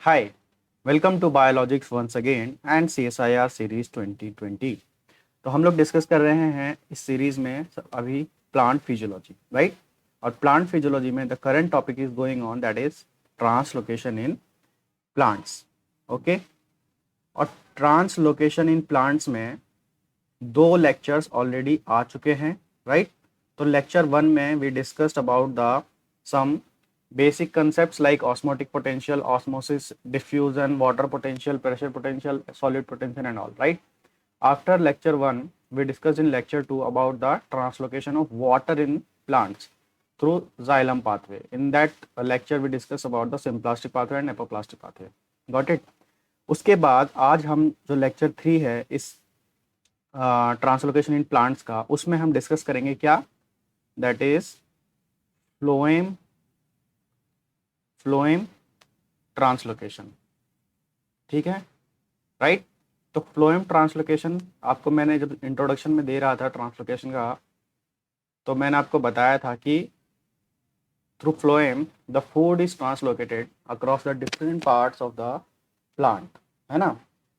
Hi, welcome to Biologics once again and CSIR series 2020। तो हम लोग डिस्कस कर रहे हैं इस सीरीज में अभी प्लांट फिजियोलॉजी, राइट। और प्लांट फिजियोलॉजी में the current topic is going on, that is translocation in plants. Okay. और ट्रांसलोकेशन इन प्लांट्स में दो लेक्चर्स ऑलरेडी आ चुके हैं, राइट। तो लेक्चर 1 में we discussed about the some basic concepts like osmotic potential, osmosis, diffusion, water potential, pressure potential, solid potential and all, right. After lecture 1 we discussed in lecture 2 about the translocation of water in plants through xylem pathway. In that lecture we discussed about the symplastic pathway and apoplastic pathway. Got it. उसके बाद आज हम जो lecture 3 है इस translocation in plants का, उसमें हम डिस्कस करेंगे क्या, that is phloem phloem translocation. ठीक है, राइट। तो फ्लोएम ट्रांसलोकेशन आपको मैंने जब इंट्रोडक्शन में दे रहा था ट्रांसलोकेशन का, तो मैंने आपको बताया था कि through phloem the food is translocated across the different parts of the plant, है ना।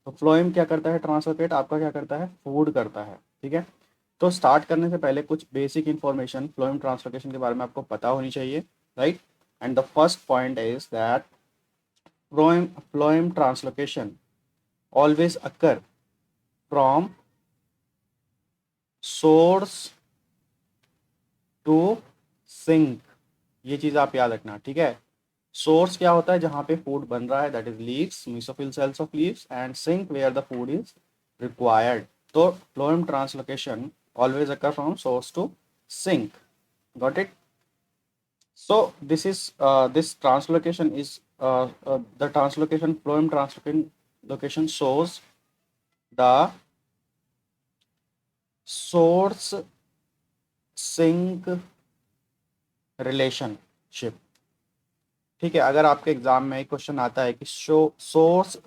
तो फ्लोएम क्या करता है, ट्रांसलोकेट आपका क्या करता है, फूड करता है। ठीक है। तो स्टार्ट करने से पहले कुछ बेसिक इंफॉर्मेशन फ्लोएम ट्रांसलोकेशन के बारे में आपको पता होनी चाहिए, right. And the first point is that phloem translocation always occur from source to sink। ये चीज आप याद रखना, ठीक है। सोर्स क्या होता है, जहां पे फूड बन रहा है, that is leaves, mesophyll cells of leaves, and sink where the food is required. तो phloem translocation always occur from source to sink. Got it. So this translocation is the translocation phloem translocation shows the source sink relationship। ठीक है, अगर आपके exam में question आता है कि source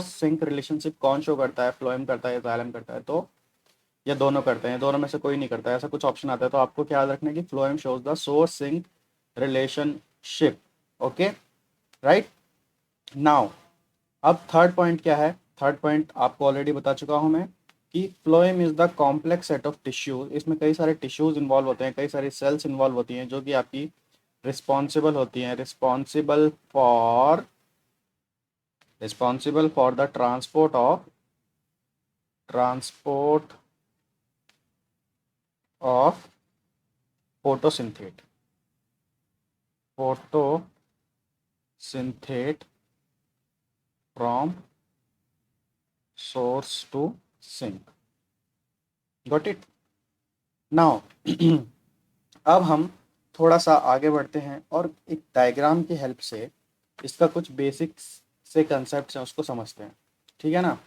sink relationship कौन शो करता है, फ्लोएम करता है या जाइलम करता है, तो ये दोनों करते हैं, दोनों में से कोई नहीं करता है, ऐसा कुछ ऑप्शन आता है। तो आपको क्या याद रखना है कि phloem shows the source sink relationship. Okay, right. Now अब थर्ड पॉइंट क्या है, थर्ड पॉइंट आपको ऑलरेडी बता चुका हूं मैं कि phloem is the complex set of tissues. इसमें कई सारे टिश्यूज इन्वॉल्व होते हैं, कई सारी सेल्स इन्वॉल्व होती हैं, जो कि आपकी रिस्पॉन्सिबल होती हैं, responsible for the transport of photosynthate from source to sink. Got it. Now अब हम थोड़ा सा आगे बढ़ते हैं और एक डायग्राम की हेल्प से इसका कुछ बेसिक्स से कंसेप्ट हैं उसको समझते हैं, ठीक है ना।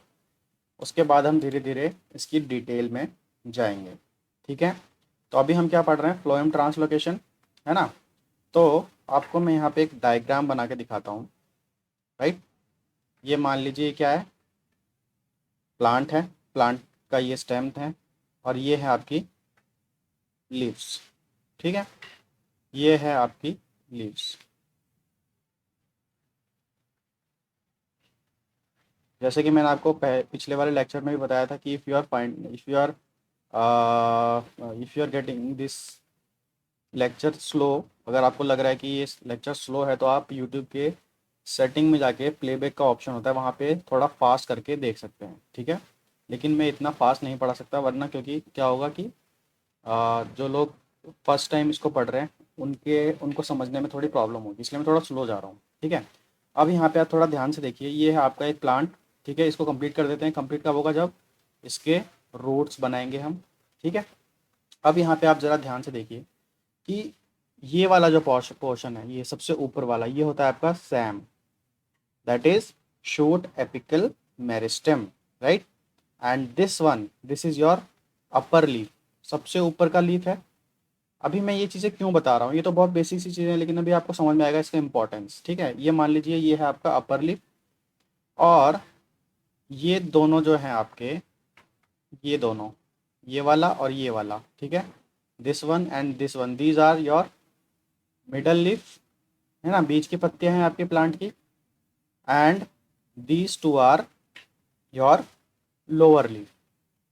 उसके बाद हम धीरे धीरे इसकी डिटेल में जाएंगे, ठीक है। तो अभी हम क्या पढ़ रहे हैं, फ्लोएम ट्रांसलोकेशन, है ना। तो आपको मैं यहाँ पे एक डायग्राम बना के दिखाता हूँ, राइट। ये मान लीजिए क्या है, प्लांट है, प्लांट का ये स्टेम है और ये है आपकी लीव्स। ठीक है, ये है आपकी लीव्स। जैसे कि मैंने आपको पिछले वाले लेक्चर में भी बताया था कि if you are getting this lecture slow, अगर आपको लग रहा है कि ये लेक्चर स्लो है, तो आप यूट्यूब के सेटिंग में जाके प्लेबैक का ऑप्शन होता है, वहाँ पे थोड़ा फास्ट करके देख सकते हैं, ठीक है। लेकिन मैं इतना फास्ट नहीं पढ़ा सकता, वरना क्योंकि क्या होगा कि जो लोग फर्स्ट टाइम इसको पढ़ रहे हैं उनको समझने में थोड़ी प्रॉब्लम होगी, इसलिए मैं थोड़ा स्लो जा रहा हूँ, ठीक है। अब यहाँ पे आप थोड़ा ध्यान से देखिए, ये है आपका एक प्लांट, ठीक है। इसको कंप्लीट कर देते हैं। कंप्लीट कब होगा, जब इसके रूट्स बनाएंगे हम, ठीक है। अब यहाँ पे आप ज़रा ध्यान से देखिए कि ये वाला जो पोर्शन है, ये सबसे ऊपर वाला, ये होता है आपका Sam, that is shoot apical meristem, right. And this is your upper leaf, सबसे ऊपर का लीफ है। अभी मैं ये चीज़ें क्यों बता रहा हूँ, ये तो बहुत बेसिक सी चीज़ें हैं, लेकिन अभी आपको समझ में आएगा इसका इंपॉर्टेंस, ठीक है। ये मान लीजिए ये है आपका अपर लिप, और ये दोनों जो हैं आपके, ये दोनों, ये वाला और ये वाला, ठीक है, this one and this one, these are your middle leaf, है ना, बीच की पत्तियां हैं आपके प्लांट की। And these two are your lower leaf.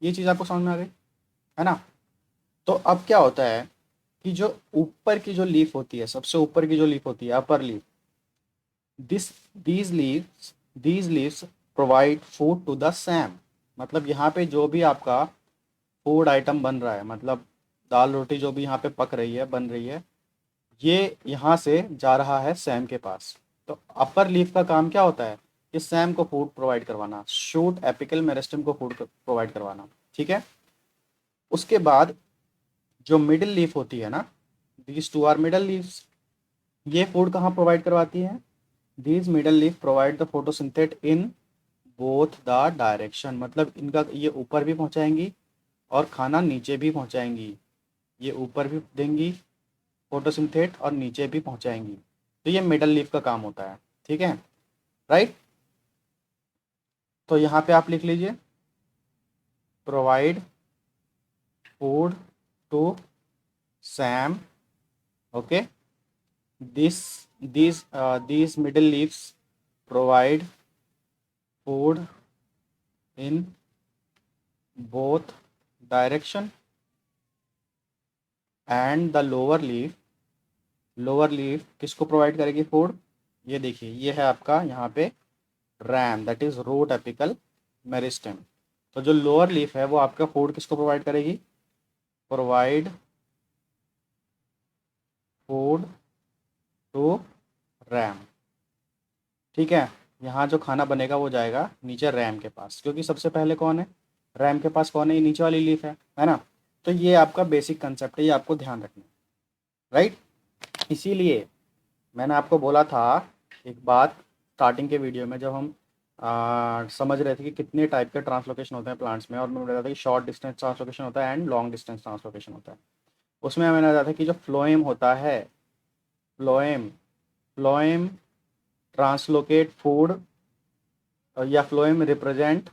ये चीज़ आपको समझ में आ गई, है ना। तो अब क्या होता है कि जो ऊपर की जो लीफ होती है, सबसे ऊपर की जो लीफ होती है, upper leaf, this these leaves provide food to the same. मतलब यहाँ पे जो भी आपका फूड आइटम बन रहा है, मतलब दाल रोटी जो भी यहाँ पे पक रही है, बन रही है, ये यहाँ से जा रहा है सैम के पास। तो अपर लीफ का काम क्या होता है कि सैम को फूड प्रोवाइड करवाना, शूट एपिकल मेरिस्टम को फूड प्रोवाइड करवाना, ठीक है। उसके बाद जो मिडिल लीफ होती है ना, these two are middle leaves, ये फूड कहाँ प्रोवाइड करवाती है? These middle leaf provide the photosynthate in both the direction. मतलब इनका ये ऊपर भी पहुँचाएंगी और खाना नीचे भी पहुँचाएंगी। ये ऊपर भी देंगी फोटोसिंथेट और नीचे भी पहुँचाएंगी। तो ये मिडल लीफ का काम होता है, ठीक है, राइट। तो यहाँ पे आप लिख लीजिए, provide food to Sam, okay. These middle leaves provide food in both direction, and the lower leaf किसको प्रोवाइड करेगी फूड? ये देखिए, ये है आपका यहाँ पे RAM, that is root apical meristem. तो जो लोअर लीफ है वो आपका फूड किसको प्रोवाइड करेगी? प्रोवाइड फूड टू रैम, ठीक है। यहाँ जो खाना बनेगा वो जाएगा नीचे रैम के पास, क्योंकि सबसे पहले कौन है? रैम के पास कौन है? ये नीचे वाली लीफ है ना। तो ये आपका बेसिक कंसेप्ट है, ये आपको ध्यान रखना है, राइट। इसीलिए मैंने आपको बोला था एक बात स्टार्टिंग के वीडियो में, जब हम समझ रहे थे कि कितने टाइप के ट्रांसलोकेशन होते हैं प्लांट्स में, और मैंने बताया था कि शॉर्ट डिस्टेंस ट्रांसलोकेशन होता है एंड लॉन्ग डिस्टेंस ट्रांसलोकेशन होता है। उसमें मैंने बताया था कि जो फ्लोएम होता है, फ्लोएम फ्लोएम ट्रांसलोकेट फूड, या phloem represent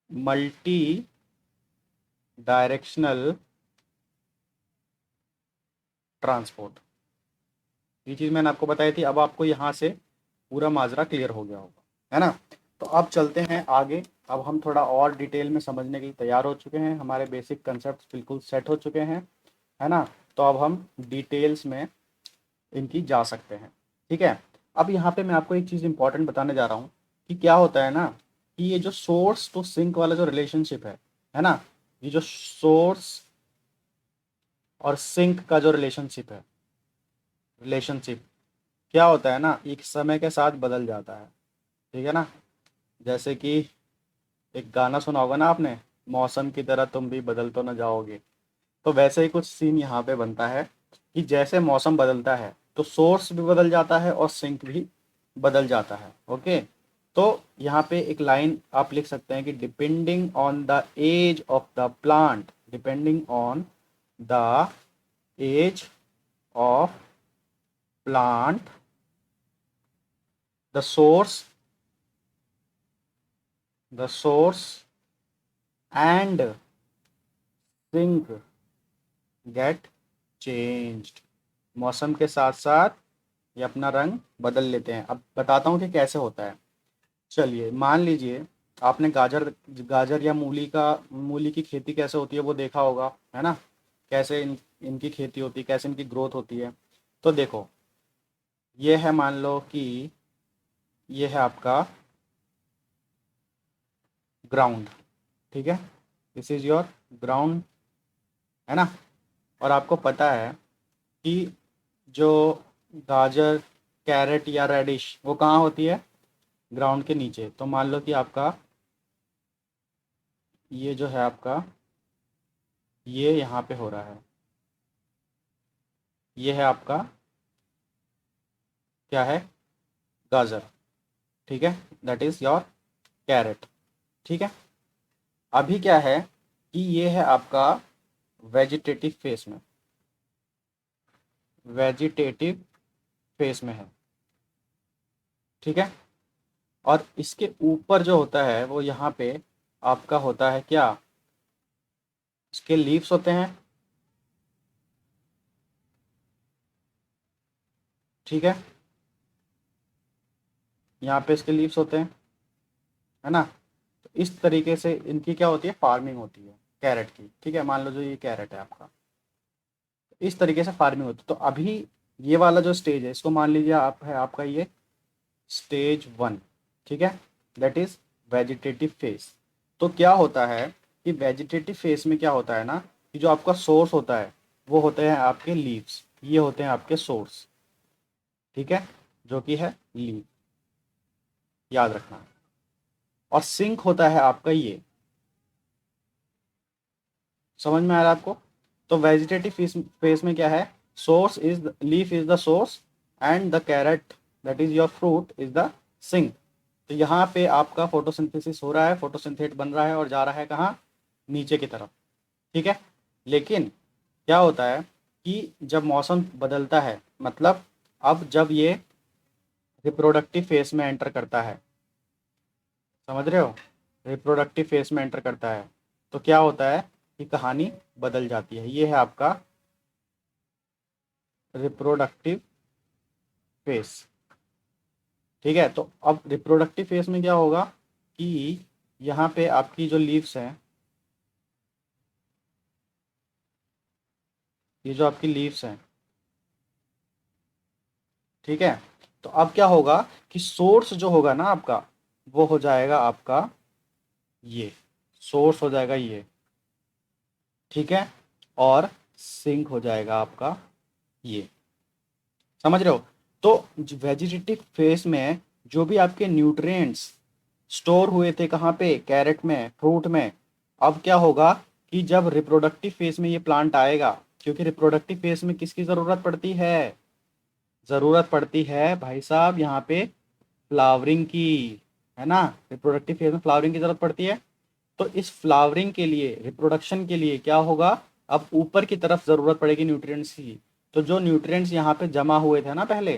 multi directional transport. ये चीज़ मैंने आपको बताई थी। अब आपको यहाँ से पूरा माजरा क्लियर हो गया होगा, है ना। तो अब चलते हैं आगे। अब हम थोड़ा और डिटेल में समझने के लिए तैयार हो चुके हैं, हमारे बेसिक कंसेप्ट बिल्कुल सेट हो चुके हैं, है ना। तो अब हम डिटेल्स में इनकी जा सकते हैं, ठीक है। अब यहाँ पे मैं आपको एक चीज़ इंपॉर्टेंट बताने जा रहा हूँ कि क्या होता है ना, कि ये जो सोर्स टू सिंक वाला जो रिलेशनशिप है ना, ये जो सोर्स और सिंक का जो रिलेशनशिप क्या होता है ना, एक समय के साथ बदल जाता है, ठीक है ना। जैसे कि एक गाना सुना होगा ना आपने, मौसम की तरह तुम भी बदल तो न जाओगे। तो वैसे ही कुछ सीन यहाँ पे बनता है कि जैसे मौसम बदलता है तो सोर्स भी बदल जाता है और सिंक भी बदल जाता है, ओके। तो यहाँ पे एक लाइन आप लिख सकते हैं कि depending on the age of the plant, depending on the age of plant, the source and sink get changed. मौसम के साथ साथ ये अपना रंग बदल लेते हैं। अब बताता हूँ कि कैसे होता है। चलिए मान लीजिए आपने गाजर गाजर या मूली की खेती कैसे होती है वो देखा होगा, है ना। कैसे इनकी खेती होती है, कैसे इनकी ग्रोथ होती है। तो देखो, ये है, मान लो कि ये है आपका ग्राउंड, ठीक है। दिस इज योर ग्राउंड, है ना। और आपको पता है कि जो गाजर, कैरेट या रेडिश वो कहाँ होती है? ग्राउंड के नीचे। तो मान लो कि आपका ये जो है आपका, ये यहाँ पे हो रहा है, ये है आपका क्या है? गाजर, ठीक है, दैट इज़ योर कैरेट, ठीक है। अभी क्या है कि ये है आपका वेजिटेटिव फेस में, वेजिटेटिव फेस में है, ठीक है। और इसके ऊपर जो होता है वो यहाँ पे आपका होता है क्या? इसके लीव्स होते हैं, ठीक है। यहाँ पे इसके लीव्स होते हैं, है ना। तो इस तरीके से इनकी क्या होती है, फार्मिंग होती है कैरेट की, ठीक है। मान लो जो ये कैरेट है आपका, इस तरीके से फार्मिंग होती है। तो अभी ये वाला जो स्टेज है, इसको मान लीजिए आप है आपका ये स्टेज 1, ठीक है, दैट इज वेजिटेटिव फेज। तो क्या होता है कि वेजिटेटिव फेज में क्या होता है ना, कि जो आपका सोर्स होता है वो होते हैं आपके लीव्स, ये होते हैं आपके सोर्स, ठीक है, जो कि है लीव, याद रखना। और सिंक होता है आपका ये, समझ में आ रहा है आपको। तो वेजिटेटिव फेज में क्या है, source is leaf is the source and the carrot that is your fruit is the sink. तो यहाँ पे आपका फोटोसिंथेसिस हो रहा है, फोटोसिंथेट बन रहा है और जा रहा है कहाँ, नीचे की तरफ, ठीक है। लेकिन क्या होता है कि जब मौसम बदलता है, मतलब अब जब ये रिप्रोडक्टिव फेज में एंटर करता है, समझ रहे हो, रिप्रोडक्टिव फेज में एंटर करता है, तो क्या होता है कि कहानी बदल जाती है। ये है आपका रिप्रोडक्टिव फेज, ठीक है। तो अब रिप्रोडक्टिव फेज में क्या होगा कि यहाँ पे आपकी जो लीव्स हैं, ये जो आपकी लीव्स हैं, ठीक है। तो अब क्या होगा कि सोर्स जो होगा ना आपका, वो हो जाएगा आपका ये, सोर्स हो जाएगा ये, ठीक है। और सिंक हो जाएगा आपका ये, समझ रहे हो। तो वेजिटेटिव फेज में जो भी आपके न्यूट्रिएंट्स स्टोर हुए थे कहाँ पे, कैरेट में, फ्रूट में, अब क्या होगा कि जब रिप्रोडक्टिव फेज में ये प्लांट आएगा, क्योंकि रिप्रोडक्टिव फेज में किसकी ज़रूरत पड़ती है, ज़रूरत पड़ती है भाई साहब यहाँ पे फ्लावरिंग की, है ना। रिप्रोडक्टिव फेज में फ्लावरिंग की ज़रूरत पड़ती है। तो इस फ्लावरिंग के लिए, रिप्रोडक्शन के लिए क्या होगा, अब ऊपर की तरफ ज़रूरत पड़ेगी न्यूट्रिएंट्स की। तो जो न्यूट्रिएंट्स यहाँ पे जमा हुए थे ना पहले,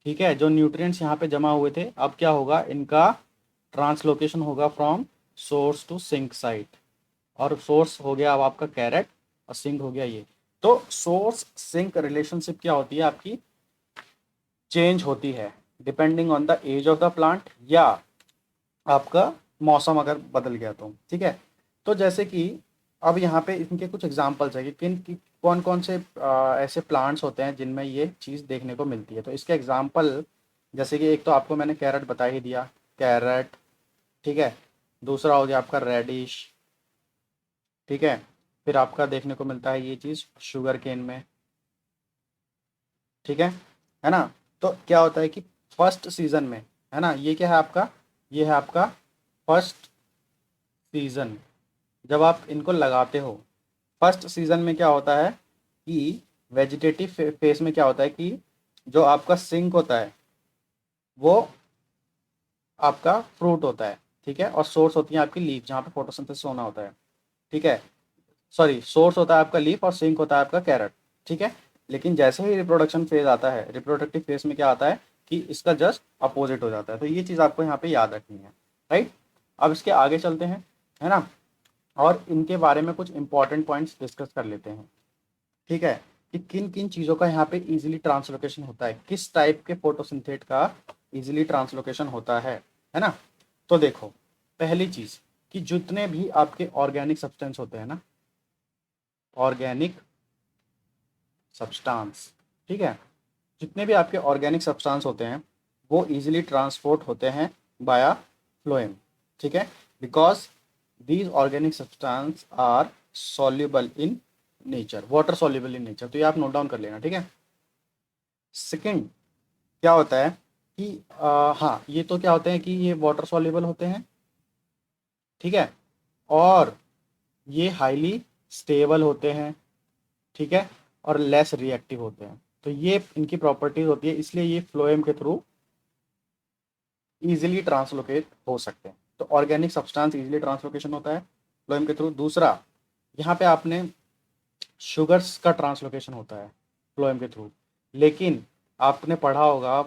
ठीक है, जो न्यूट्रिएंट्स यहाँ पे जमा हुए थे, अब क्या होगा, इनका ट्रांसलोकेशन होगा from source to sink site. और सोर्स हो गया अब आपका कैरेट और सिंक हो गया ये। तो सोर्स सिंक रिलेशनशिप क्या होती है आपकी, चेंज होती है depending on the age of the plant, या आपका मौसम अगर बदल गया तो, ठीक है। तो जैसे कि अब यहाँ पे इनके कुछ एग्जांपल्स है कि कौन कौन से ऐसे प्लांट्स होते हैं जिनमें ये चीज़ देखने को मिलती है। तो इसके एग्जांपल, जैसे कि एक तो आपको मैंने कैरेट बता ही दिया, कैरेट, ठीक है। दूसरा हो गया आपका रेडिश, ठीक है। फिर आपका देखने को मिलता है ये चीज़ शुगर केन में, ठीक है ना। तो क्या होता है कि फर्स्ट सीजन में, है ना, ये क्या है आपका, ये है आपका फर्स्ट सीजन, जब आप इनको लगाते हो। फर्स्ट सीजन में क्या होता है कि वेजिटेटिव फेस में क्या होता है कि जो आपका सिंक होता है वो आपका फ्रूट होता है, ठीक है। और सोर्स होती है आपकी लीफ, जहाँ पे फोटोसिंथेसिस होना होता है, ठीक है। सॉरी, सोर्स होता है आपका लीफ और सिंक होता है आपका कैरेट, ठीक है। लेकिन जैसे ही रिप्रोडक्शन फेज आता है, रिप्रोडक्टिव फेज में क्या आता है कि इसका जस्ट अपोजिट हो जाता है। तो ये चीज़ आपको यहाँ पे याद रखनी है, राइट। अब इसके आगे चलते हैं, है ना, और इनके बारे में कुछ इंपॉर्टेंट पॉइंट्स डिस्कस कर लेते हैं, ठीक है, कि किन किन चीज़ों का यहाँ पे इजीली ट्रांसलोकेशन होता है, किस टाइप के फोटोसिंथेट का इजीली ट्रांसलोकेशन होता है ना। तो देखो, पहली चीज़ कि जितने भी आपके ऑर्गेनिक सब्सटेंस होते हैं ना, ऑर्गेनिक सब्सटेंस, ठीक है, जितने भी आपके ऑर्गेनिक सब्सटेंस होते हैं वो इजीली ट्रांसपोर्ट होते हैं बाया फ्लोएम, ठीक है, because these organic substance are soluble in nature, water soluble in nature. तो ये आप नोट डाउन कर लेना, ठीक है। सेकंड क्या होता है कि हाँ, ये तो क्या होते हैं कि ये वाटर सॉल्युबल होते हैं, ठीक है, और ये हाईली स्टेबल होते हैं, ठीक है, और लेस रिएक्टिव होते हैं। तो ये इनकी प्रॉपर्टीज होती है, इसलिए ये फ्लोएम के थ्रू इजीली ट्रांसलोकेट हो सकते हैं। तो ऑर्गेनिक सब्सटेंस इजीली ट्रांसलोकेशन होता है फ्लोएम के थ्रू। दूसरा, यहाँ पे आपने शुगर्स का ट्रांसलोकेशन होता है फ्लोएम के थ्रू, लेकिन आपने पढ़ा होगा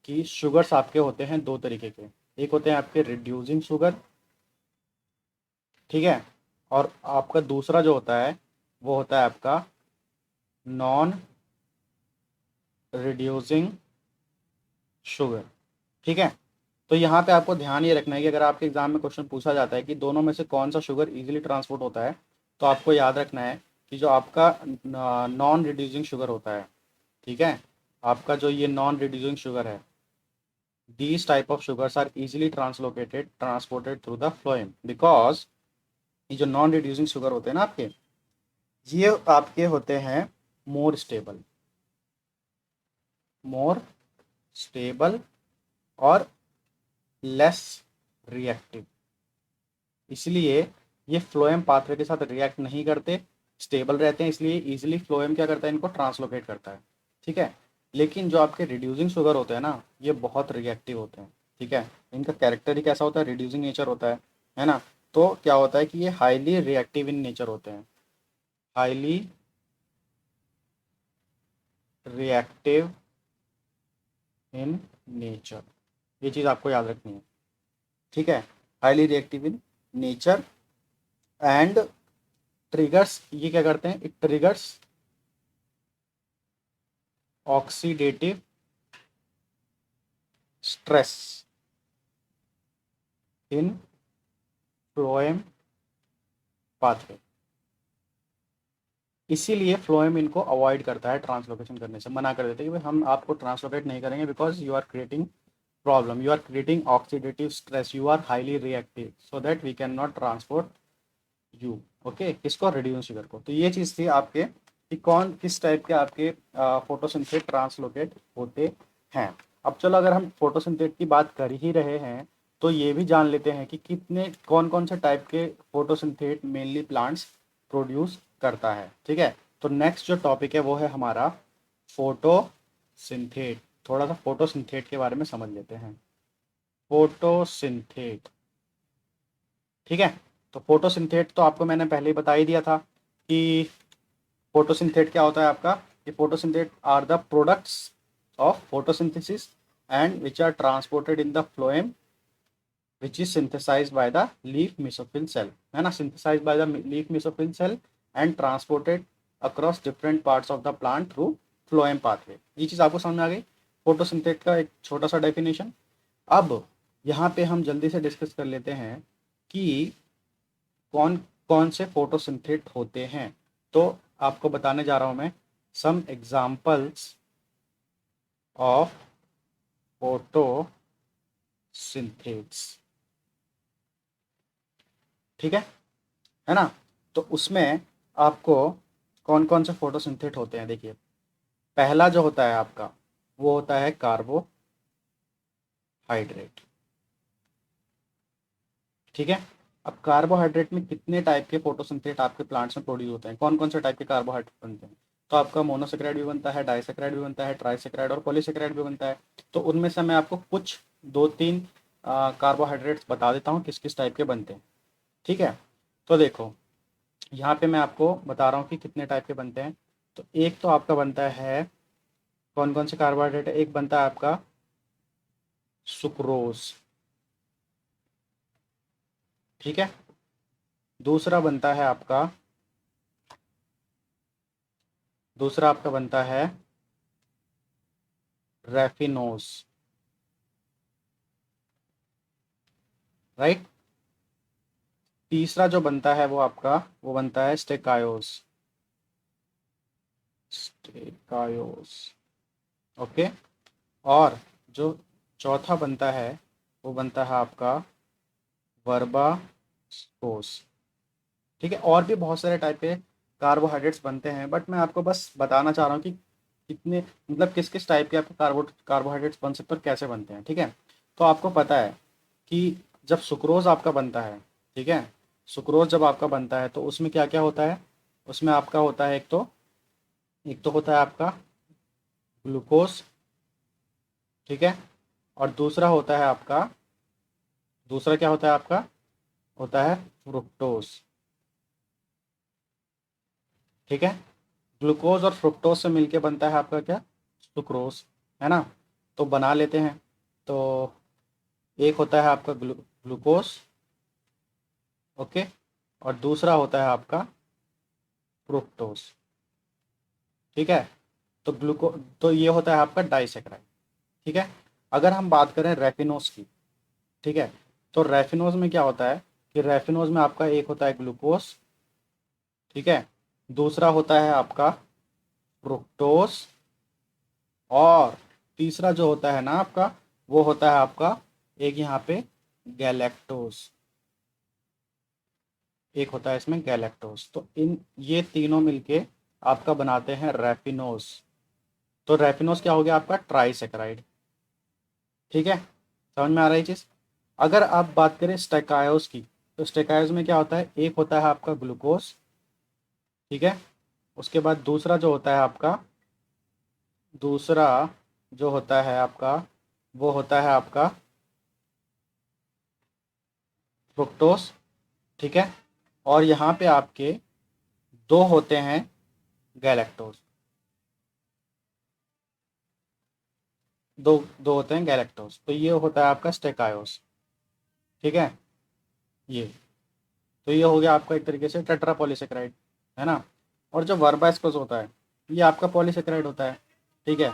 कि शुगर्स आपके होते हैं दो तरीके के, एक होते हैं आपके रिड्यूसिंग शुगर, ठीक है, और आपका दूसरा जो होता है वो होता है आपका नॉन रिड्यूसिंग शुगर, ठीक है। तो यहाँ पे आपको ध्यान ये रखना है कि अगर आपके एग्जाम में क्वेश्चन पूछा जाता है कि दोनों में से कौन सा शुगर इजीली ट्रांसपोर्ट होता है, तो आपको याद रखना है कि जो आपका नॉन रिड्यूसिंग शुगर होता है, ठीक है, आपका जो ये नॉन रिड्यूसिंग शुगर है, these type of sugars are easily transported through the phloem, because ये जो नॉन रिड्यूसिंग शुगर होते हैं ना आपके, ये आपके होते हैं मोर स्टेबल, मोर स्टेबल और लेस रिएक्टिव। इसलिए ये फ्लोएम पाथवे के साथ रिएक्ट नहीं करते, स्टेबल रहते हैं, इसलिए इजीली फ्लोएम क्या करता है, इनको ट्रांसलोकेट करता है, ठीक है। लेकिन जो आपके रिड्यूसिंग शुगर होते हैं ना, ये बहुत रिएक्टिव होते हैं, ठीक है। इनका कैरेक्टर ही कैसा होता है, रिड्यूसिंग नेचर होता है ना। तो क्या होता है कि ये हाईली रिएक्टिव इन नेचर होते हैं, हाईली रिएक्टिव इन नेचर, ये चीज़ आपको याद रखनी है, ठीक है। Highly reactive in nature and triggers, ये क्या करते हैं, it triggers oxidative stress in phloem pathway. इसीलिए फ्लोएम इनको अवॉइड करता है, ट्रांसलोकेशन करने से मना कर देते हैं कि भाई हम आपको ट्रांसलोकेट नहीं करेंगे, because you are creating problem, you are creating oxidative stress, you are highly reactive, so that we can not transport you. Okay, किसको, रिड्यूस शुगर को। तो ये चीज़ थी आपके कि कौन किस टाइप के आपके फोटोसिंथेट ट्रांसलोकेट होते हैं। अब चलो, अगर हम फोटोसिंथेट की बात कर ही रहे हैं, तो ये भी जान लेते हैं कि कितने कौन कौन से टाइप के फोटोसिंथेट मेनली प्लांट्स प्रोड्यूस करता है, ठीक है। तो नेक्स्ट जो टॉपिक है वो है हमारा फोटोसिंथेट। थोड़ा सा फोटोसिंथेट के बारे में समझ लेते हैं। फोटोसिंथेट, ठीक है। तो फोटोसिंथेट तो आपको मैंने पहले ही बता ही दिया था कि फोटोसिंथेट क्या होता है आपका, कि photosynthate are the products of photosynthesis and which are transported in the phloem which is synthesized by the leaf mesophyll cell, है ना, synthesized by the leaf mesophyll cell and transported across different parts of the plant through phloem pathway. ये चीज़ आपको समझ में आ गई, फोटोसिंथेट का एक छोटा सा डेफिनेशन। अब यहाँ पे हम जल्दी से डिस्कस कर लेते हैं कि कौन कौन से फोटोसिंथेट होते हैं। तो आपको बताने जा रहा हूं मैं सम एग्जाम्पल्स ऑफ फोटोसिंथेट्स, ठीक है ना। तो उसमें आपको कौन कौन से फोटोसिंथेट होते हैं, देखिए, पहला जो होता है आपका वो होता है कार्बोहाइड्रेट, ठीक है। अब कार्बोहाइड्रेट में कितने टाइप के फोटोसिंथेट आपके प्लांट्स में प्रोड्यूस होते हैं, कौन कौन से टाइप के कार्बोहाइड्रेट बनते हैं। तो आपका मोनोसेक्राइड भी बनता है, डाइसेक्राइड भी बनता है, ट्राइसेक्राइड और पॉलीसेक्राइड भी बनता है। तो उनमें से मैं आपको कुछ दो तीन कार्बोहाइड्रेट्स बता देता हूँ किस किस टाइप के बनते हैं, ठीक है। तो देखो, यहाँ पे मैं आपको बता रहा हूँ कि कितने टाइप के बनते हैं। तो एक तो आपका बनता है, कौन कौन से कार्बोहाइड्रेट है, एक बनता है आपका सुक्रोज, ठीक है। दूसरा आपका बनता है रेफिनोज, राइट। तीसरा जो बनता है वो आपका वो बनता है स्टेकायोस, स्टेकायोस, ओके। और जो चौथा बनता है वो बनता है आपका वर्बास्पोस, ठीक है। और भी बहुत सारे टाइप के कार्बोहाइड्रेट्स बनते हैं, बट मैं आपको बस बताना चाह रहा हूँ कि कितने, मतलब किस किस टाइप के आपके कार्बोहाइड्रेट्स बन सकते हैं और कैसे बनते हैं, ठीक है। तो आपको पता है कि जब सुक्रोज आपका बनता है, ठीक है, सुक्रोज जब आपका बनता है तो उसमें क्या क्या होता है, उसमें आपका होता है एक तो होता है आपका ग्लूकोज, ठीक है। और दूसरा होता है आपका, दूसरा क्या होता है आपका, होता है फ्रुक्टोज, ठीक है। ग्लूकोज और फ्रुक्टोज से मिलके बनता है आपका क्या, सुक्रोज, है ना। तो बना लेते हैं। तो एक होता है आपका ग्लूकोज, ओके, और दूसरा होता है आपका फ्रुक्टोज, ठीक है। तो तो ये होता है आपका डाइसेक्राइड, ठीक है। अगर हम बात करें रेफिनोज की, ठीक है। तो रेफिनोज में क्या होता है कि रेफिनोज में आपका एक होता है ग्लूकोज, ठीक है, दूसरा होता है आपका फ्रुक्टोज, और तीसरा जो होता है ना आपका, वो होता है आपका एक यहाँ पे गैलेक्टोज, एक होता है इसमें गैलेक्टोज। तो इन ये तीनों मिलके आपका बनाते हैं रेफिनोज। तो रेफिनोज क्या हो गया आपका ट्राइसेकेराइड, ठीक है, समझ में आ रही चीज़। अगर आप बात करें स्टेकायोज की, तो स्टेकायोज में क्या होता है, एक होता है आपका ग्लूकोज, ठीक है, उसके बाद दूसरा जो होता है आपका, दूसरा जो होता है आपका, वो होता है आपका फ्रुक्टोज, ठीक है, और यहाँ पे आपके दो होते हैं गैलेक्टोज, दो दो होते हैं गैलेक्टोज। तो ये होता है आपका स्टेकायोस, ठीक है, ये। तो ये हो गया आपका एक तरीके से टेट्रा पॉलीसेकेराइड, है ना। और जो वर्बास्कोस होता है, ये आपका पॉलीसेकेराइड होता है, ठीक है।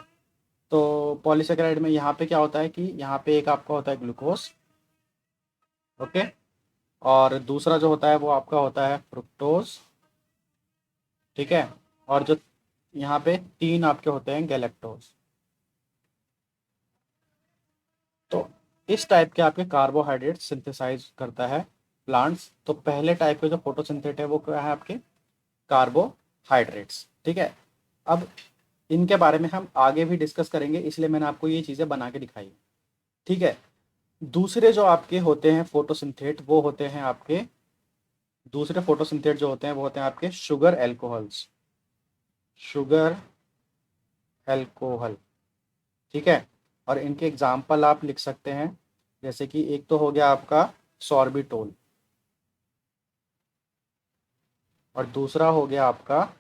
तो पॉलीसेकेराइड में यहाँ पे क्या होता है कि यहाँ पे एक आपका होता है ग्लूकोज, ओके, और दूसरा जो होता है वो आपका होता है फ्रुक्टोज, ठीक है, और जो यहाँ पे तीन आपके होते हैं गैलेक्टोज। तो इस टाइप के आपके कार्बोहाइड्रेट सिंथेसाइज करता है प्लांट्स। तो पहले टाइप के जो फोटोसिंथेट है वो क्या है आपके कार्बोहाइड्रेट्स, ठीक है। अब इनके बारे में हम आगे भी डिस्कस करेंगे, इसलिए मैंने आपको ये चीज़ें बना के दिखाई, ठीक है। दूसरे जो आपके होते हैं फोटोसिंथेट, वो होते हैं आपके, दूसरे फोटोसिंथेट जो होते हैं वो होते हैं आपके शुगर एल्कोहल्स, शुगर एल्कोहल, ठीक है। और इनके एग्जाम्पल आप लिख सकते हैं, जैसे कि एक तो हो गया आपका सॉर्बिटोल, और दूसरा हो गया आपका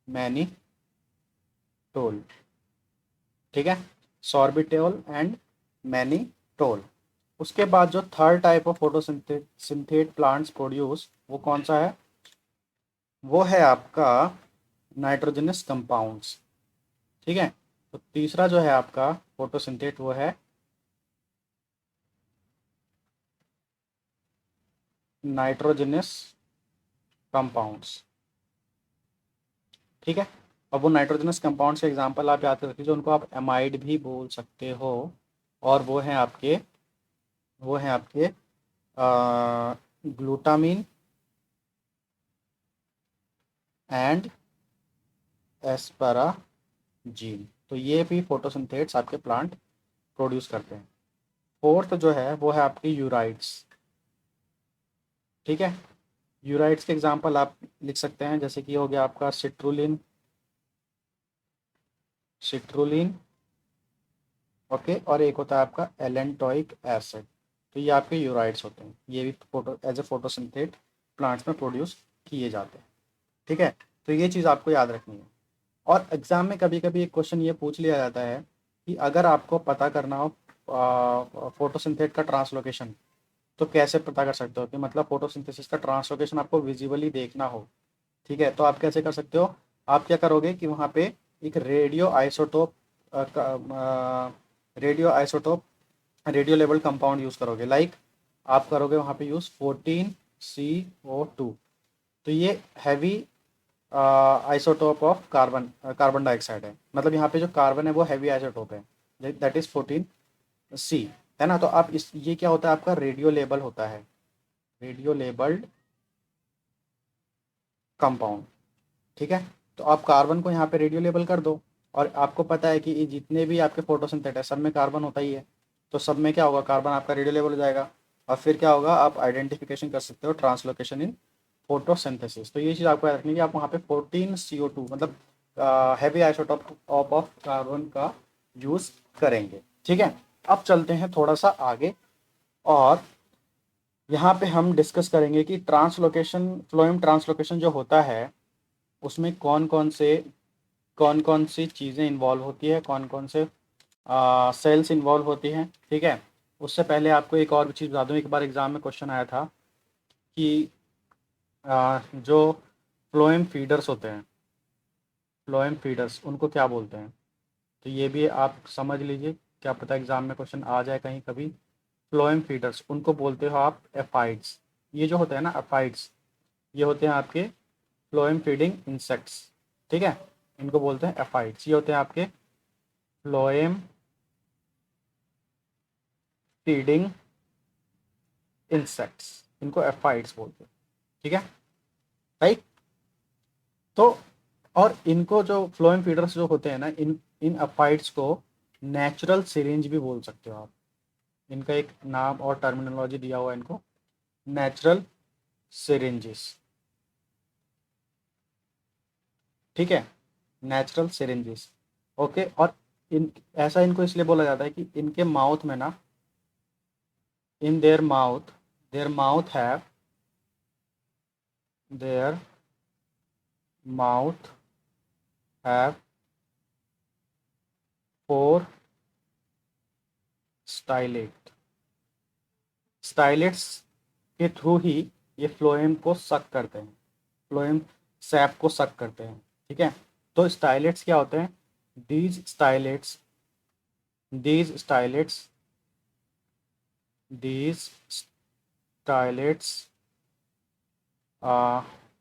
मैनीटोल, ठीक है, सॉर्बिटोल एंड मैनीटोल। उसके बाद जो third type of photosynthate synthate plants produce, वो कौन सा है, वो है आपका नाइट्रोजनस कंपाउंड्स, ठीक है। तो तीसरा जो है आपका फोटोसिंथेट वो है नाइट्रोजनस कंपाउंड्स, ठीक है। अब वो नाइट्रोजनस कंपाउंड्स के एग्जांपल आप याद कर रखिए, उनको आप एमाइड भी बोल सकते हो, और वो हैं आपके ग्लूटामिन एंड एस्पराजीन। तो ये भी फोटोसिंथेट्स आपके प्लांट प्रोड्यूस करते हैं। फोर्थ जो है वो है आपकी यूराइड्स, ठीक है। यूराइड्स के एग्जांपल आप लिख सकते हैं, जैसे कि हो गया आपका सिट्रुलिन, सिट्रुलिन, ओके, और एक होता है आपका एलेंटोइक एसिड। तो ये आपके यूराइड्स होते हैं, ये भी फोटो एज ए फोटोसिंथेट प्लांट्स में प्रोड्यूस किए जाते हैं, ठीक है। तो ये चीज़ आपको याद रखनी है। और एग्जाम में कभी कभी एक क्वेश्चन ये पूछ लिया जाता है कि अगर आपको पता करना हो फोटोसिंथेट का ट्रांसलोकेशन, तो कैसे पता कर सकते हो, कि मतलब फोटोसिंथेसिस का ट्रांसलोकेशन आपको विजिबली देखना हो, ठीक है। तो आप कैसे कर सकते हो, आप क्या करोगे कि वहाँ पे एक रेडियो लेवल कंपाउंड यूज़ करोगे, लाइक आप करोगे वहाँ पे यूज़ 14CO2। तो ये heavy isotope of carbon dioxide है, मतलब यहाँ पे जो कार्बन है वो हैवी आइसोटोप है, दैट इज 14C, है ना। तो आप इस ये क्या होता है आपका रेडियो लेबल होता है, रेडियो लेबल्ड कंपाउंड, ठीक है। तो आप कार्बन को यहाँ पे रेडियो लेबल कर दो, और आपको पता है कि ये जितने भी आपके फोटोसिंथेट है सब में कार्बन होता ही है, तो सब में क्या होगा, कार्बन आपका रेडियो लेबल हो जाएगा, और फिर क्या होगा, आप आइडेंटिफिकेशन कर सकते हो ट्रांसलोकेशन इन फोटोसिंथेसिस। तो ये चीज़ आपको याद रखनी है कि आप वहाँ पे 14CO2 मतलब हैवी आइसोटोप ऑफ कार्बन का यूज़ करेंगे, ठीक है। अब चलते हैं थोड़ा सा आगे, और यहाँ पे हम डिस्कस करेंगे कि ट्रांसलोकेशन, फ्लोएम ट्रांसलोकेशन जो होता है उसमें कौन कौन सी चीज़ें इन्वॉल्व होती है, कौन कौन से सेल्स इन्वॉल्व होती हैं, ठीक है। उससे पहले आपको एक और भी चीज़ बता दूँ, एक बार एग्ज़ाम में क्वेश्चन आया था कि जो फ्लोएम फीडर्स होते हैं, फ्लोएम फीडर्स उनको क्या बोलते हैं। तो ये भी आप समझ लीजिए, क्या पता एग्ज़ाम में क्वेश्चन आ जाए कहीं कभी। फ्लोएम फीडर्स, उनको बोलते हो आप एफाइड्स। ये जो होते हैं ना एफाइड्स, ये होते हैं आपके फ्लोएम फीडिंग इंसेक्ट्स। ठीक है, इनको बोलते हैं एफाइड्स। ये होते हैं आपके फ्लोएम फीडिंग इंसेक्ट्स, इनको एफाइड्स बोलते हैं। ठीक है, राइट। तो और इनको जो फ्लोएम फीडर्स जो होते हैं ना, इन इन एफाइड्स को नेचुरल सिरिंज भी बोल सकते हो आप। इनका एक नाम और टर्मिनोलॉजी दिया हुआ है इनको, नेचुरल सिरिंजेस। ठीक है, नेचुरल सिरिंजेस। ओके, और इन ऐसा इनको इसलिए बोला जाता है कि इनके माउथ में ना, in their mouth have their mouth have 4 stylet. Stylets के थ्रू ही ये फ्लोएम को सक करते हैं, फ्लोएम सैप को सक करते हैं। ठीक है, तो स्टाइलेट्स क्या होते हैं? These stylets these stylets these stylets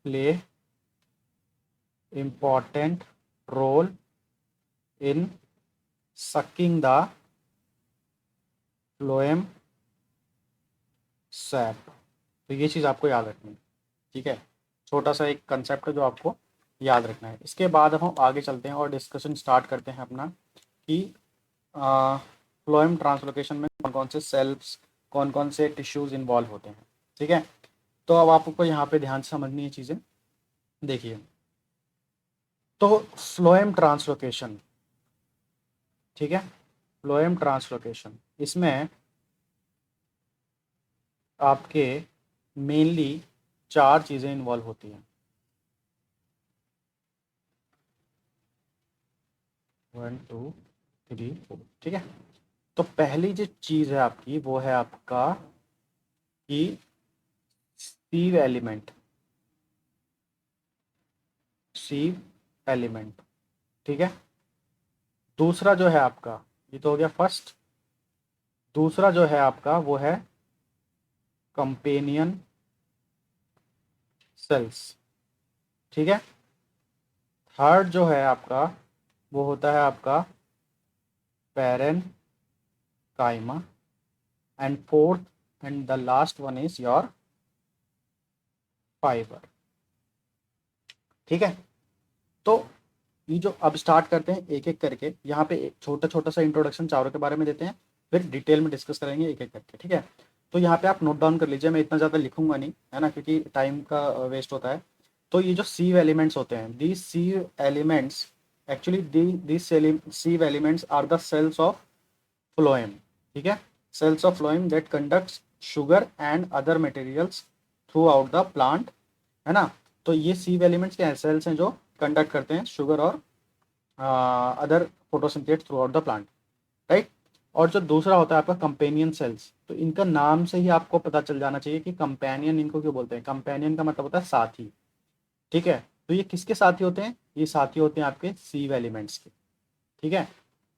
play important role in sucking the phloem sap। तो ये चीज़ आपको याद रखनी है। ठीक है, छोटा सा एक कंसेप्ट है जो आपको याद रखना है। इसके बाद अब हम आगे चलते हैं और डिस्कशन स्टार्ट करते हैं अपना कि फ्लोएम ट्रांसलोकेशन में कौन कौन से सेल्स, कौन कौन से टिश्यूज इन्वॉल्व होते हैं। ठीक है, तो अब आपको यहाँ पे ध्यान से समझनी है चीज़ें। देखिए, तो फ्लोएम ट्रांसलोकेशन, ठीक है, फ्लोएम ट्रांसलोकेशन, इसमें आपके मेनली 4 चीज़ें इन्वॉल्व होती हैं। 1 2 3 4। ठीक है, तो पहली जो चीज़ है आपकी वो है आपका कि सीव एलिमेंट, सीव एलिमेंट। ठीक है, दूसरा जो है आपका, ये तो हो गया फर्स्ट। दूसरा जो है आपका वो है कंपेनियन सेल्स। ठीक है, थर्ड जो है आपका वो होता है आपका parenchyma, and fourth and the last one is your fibre. ठीक है, तो ये जो अब स्टार्ट करते हैं एक एक करके, यहाँ पे एक छोटा छोटा सा इंट्रोडक्शन चारों के बारे में देते हैं, फिर डिटेल में डिस्कस करेंगे एक एक करके। ठीक है, तो यहाँ पे आप नोट डाउन कर लीजिए, मैं इतना ज़्यादा लिखूंगा नहीं, है ना, क्योंकि टाइम का वेस्ट होता है। तो ये जो सीव एलिमेंट्स होते हैं, these sieve elements, actually these sieve elements are the cells of phloem. ठीक है, cells of phloem that conducts sugar and other materials throughout the plant, है ना। तो ये सीव एलिमेंट्स क्या है? सेल्स हैं जो कंडक्ट करते हैं शुगर और other photosynthesis through out the plant, right. और जो दूसरा होता है आपका कंपेनियन सेल्स, तो इनका नाम से ही आपको पता चल जाना चाहिए कि कंपेनियन इनको क्यों बोलते हैं। कंपेनियन का मतलब होता है साथी। ठीक है, तो ये किसके साथी होते हैं? ये साथी होते हैं आपके सीव एलिमेंट्स के। ठीक है,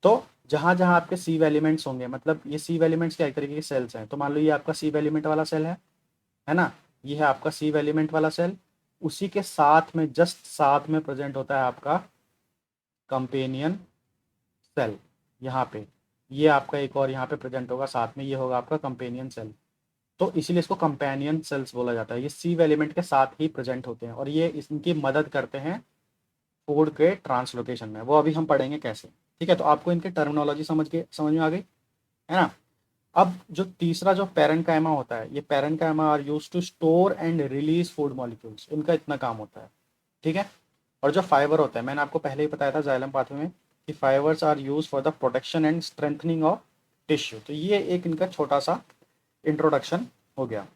तो जहां जहां आपके सीव एलिमेंट्स होंगे, मतलब ये सीव एलिमेंट्स क्या एक तरीके के सेल्स हैं। तो मान लो ये आपका सीव एलिमेंट वाला सेल है ना, ये है आपका सीव एलिमेंट वाला सेल। उसी के साथ में, जस्ट साथ में प्रेजेंट होता है आपका कंपेनियन सेल। यहाँ पे ये आपका एक और यहाँ पे प्रेजेंट होगा साथ में, ये होगा आपका कंपेनियन सेल। तो इसीलिए इसको कंपेनियन सेल्स बोला जाता है। ये सीव एलिमेंट के साथ ही प्रेजेंट होते हैं और ये इनकी मदद करते हैं फूड के ट्रांसलोकेशन में। वो अभी हम पढ़ेंगे कैसे। ठीक है, तो आपको इनकी टर्मिनोलॉजी समझ में आ गई, है ना। अब जो तीसरा जो पैरेन्काइमा होता है, ये parenchyma are use to store and release food molecules, इनका इतना काम होता है। ठीक है, और जो फाइबर होता है, मैंने आपको पहले ही बताया था जाइलम पाथवे में कि fibres are use for the protection and strengthening of tissue. तो ये एक इनका छोटा सा इंट्रोडक्शन हो गया।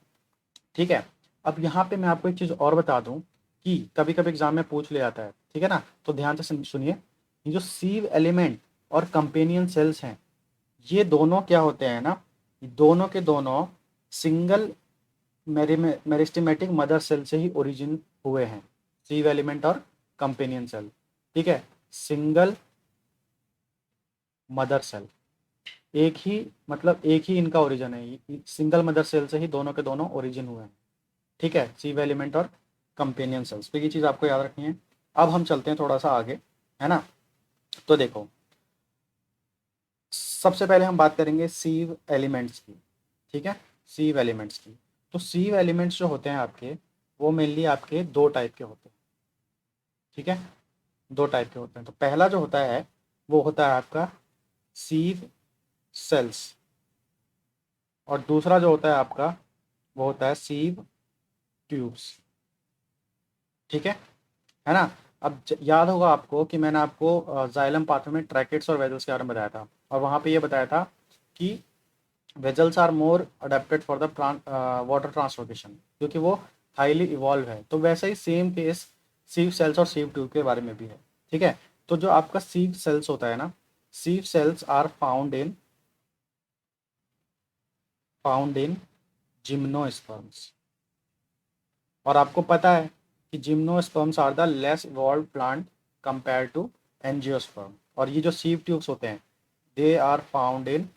ठीक है, अब यहाँ पे मैं आपको एक चीज़ और बता दूं कि कभी कभी एग्जाम में पूछ ले जाता है। ठीक है ना, तो ध्यान से सुनिए, ये जो सीव एलिमेंट और कंपेनियन सेल्स हैं, ये दोनों क्या होते हैं ना, दोनों के दोनों सिंगल मेरिस्टेमेटिक मदर सेल से ही ओरिजिन हुए हैं, सीव एलिमेंट और कंपेनियन सेल। ठीक है, सिंगल मदर सेल, एक ही, मतलब एक ही इनका ओरिजिन है, सिंगल मदर सेल से ही दोनों के दोनों ओरिजिन हुए हैं। ठीक है, सीव एलिमेंट और कंपेनियन सेल्स, तो ये चीज़ आपको याद रखनी है। अब हम चलते हैं थोड़ा सा आगे, है ना। तो देखो, सबसे पहले हम बात करेंगे सीव एलिमेंट्स की। ठीक है, सीव एलिमेंट्स की। तो सीव एलिमेंट्स जो होते हैं आपके, वो मेनली आपके दो टाइप के होते हैं। ठीक है, दो टाइप के होते हैं। तो पहला जो होता है वो होता है आपका सीव सेल्स, और दूसरा जो होता है आपका वो होता है सीव ट्यूब्स। ठीक है ना। अब याद होगा आपको कि मैंने आपको जाइलम पाथवे में ट्रैकेट्स और वेजल्स के बारे में बताया था, और वहाँ पे ये बताया था कि vessels are more adapted for the water translocation, क्योंकि वो हाईली इवॉल्व है। तो वैसे ही सेम केस सीव सेल्स और सीव ट्यूब के बारे में भी है। ठीक है, तो जो आपका सीव सेल्स होता है ना, sieve cells are found in gymnosperms. और आपको पता है कि gymnosperms are the less evolve plant compare to angiosperm. और ये जो सीव ट्यूब्स होते हैं, they are found in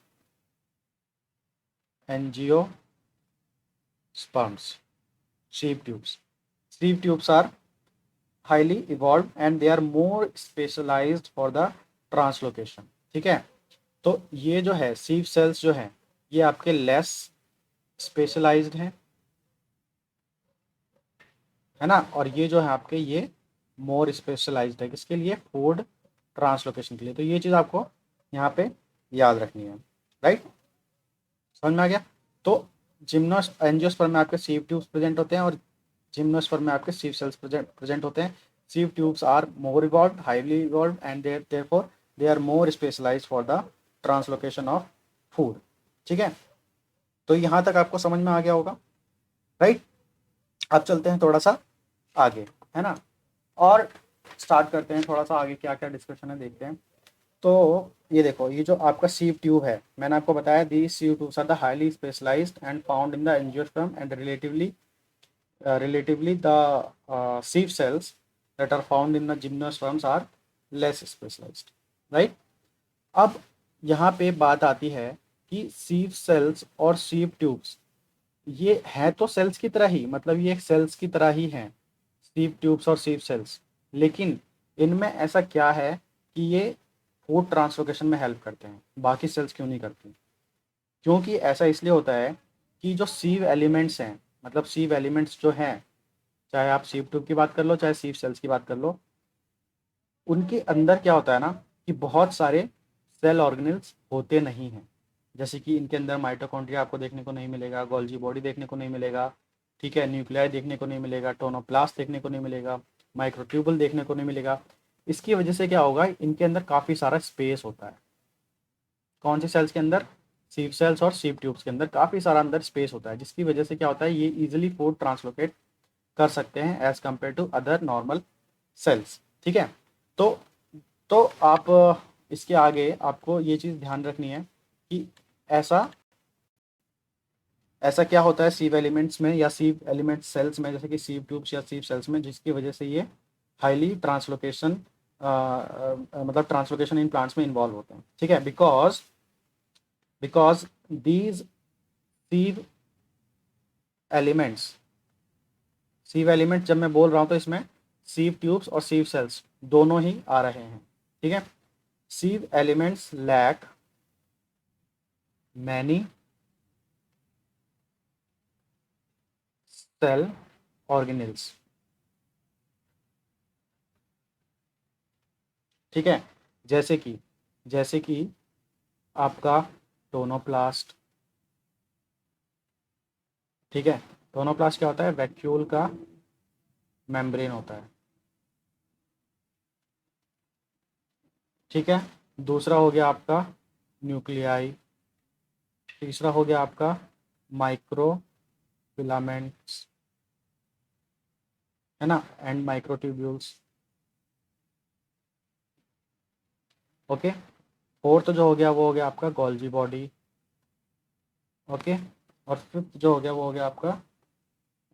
angiosperms, sieve tubes. Sieve tubes are highly evolve and they are more specialised for the translocation. ठीक है, तो ये जो है सीव सेल्स जो हैं, ये आपके लेस स्पेशलाइज्ड हैं, है ना। और ये जो है आपके, ये मोर स्पेशलाइज्ड है किसके लिए, फूड ट्रांसलोकेशन के लिए। तो ये चीज़ आपको यहाँ पे याद रखनी है, राइट। समझ में आ गया। तो एंजियोस्पर्म में आपके सीव ट्यूब्स प्रेजेंट होते हैं, और जिम्नोस्पर्म में आपके सीव सेल्स प्रेजेंट होते हैं। Sieve tubes are more evolve, highly evolve, and therefore they are more specialised for the translocation of food. ठीक है, तो यहाँ तक आपको समझ में आ गया होगा, राइट। अब चलते हैं थोड़ा सा आगे, है ना, और स्टार्ट करते हैं थोड़ा सा आगे क्या क्या डिस्कशन है देखते हैं। तो ये देखो, ये जो आपका सीव ट्यूब है, मैंने आपको बताया the sieve tubes are the highly specialised and found in the angiosperm, and relatively the sieve cells that are found in the gymnosperms are less specialized, right। अब यहाँ पे बात आती है कि सीव सेल्स और सीव ट्यूब्स ये हैं तो सेल्स की तरह ही, मतलब ये सेल्स की तरह ही हैं, सीव ट्यूब्स और सीव सेल्स। लेकिन इनमें ऐसा क्या है कि ये फूड ट्रांसलोकेशन में हेल्प करते हैं, बाकी सेल्स क्यों नहीं करती। क्योंकि ऐसा इसलिए होता है कि जो सीव एलिमेंट्स हैं, मतलब सीव एलिमेंट्स जो हैं, चाहे आप सीव ट्यूब की बात कर लो, चाहे सीव सेल्स की बात कर लो, उनके अंदर क्या होता है ना कि बहुत सारे सेल ऑर्गेनेल्स होते नहीं हैं। जैसे कि इनके अंदर माइटोकॉन्ड्रिया आपको देखने को नहीं मिलेगा, गोल्जी बॉडी देखने को नहीं मिलेगा, ठीक है, न्यूक्लियाई देखने को नहीं मिलेगा, टोनोप्लास्ट देखने को नहीं मिलेगा, माइक्रोट्यूबल देखने को नहीं मिलेगा। इसकी वजह से क्या होगा, इनके अंदर काफ़ी सारा स्पेस होता है। कौन से सेल्स के अंदर, सीव सेल्स और सीव ट्यूब्स के अंदर काफ़ी सारा अंदर स्पेस होता है, जिसकी वजह से क्या होता है, ये इजिली फूड ट्रांसलोकेट कर सकते हैं as compare to other normal cells. ठीक है, तो आप इसके आगे आपको ये चीज़ ध्यान रखनी है कि ऐसा ऐसा क्या होता है सीव एलिमेंट्स में या सीव एलिमेंट सेल्स में, जैसे कि सीव ट्यूब्स या सीव सेल्स में, जिसकी वजह से ये हाईली ट्रांसलोकेशन मतलब ट्रांसलोकेशन इन प्लांट्स में इन्वॉल्व होते हैं। ठीक है, because these sieve elements, सीव element जब मैं बोल रहा हूँ तो इसमें सीव ट्यूब्स और सीव सेल्स दोनों ही आ रहे हैं। ठीक है, sieve elements lack many cell organelles. ठीक है, जैसे कि आपका टोनोप्लास्ट। ठीक है, टोनोप्लास्ट क्या होता है, वैक्यूल का मेम्ब्रेन होता है। ठीक है, दूसरा हो गया आपका न्यूक्लियाई, तीसरा हो गया आपका माइक्रो फिलामेंट्स, है ना, एंड माइक्रोट्यूब्यूल्स। ओके, फोर्थ जो हो गया वो हो गया आपका गोल्जी बॉडी। ओके, और फिफ्थ जो हो गया वो हो गया आपका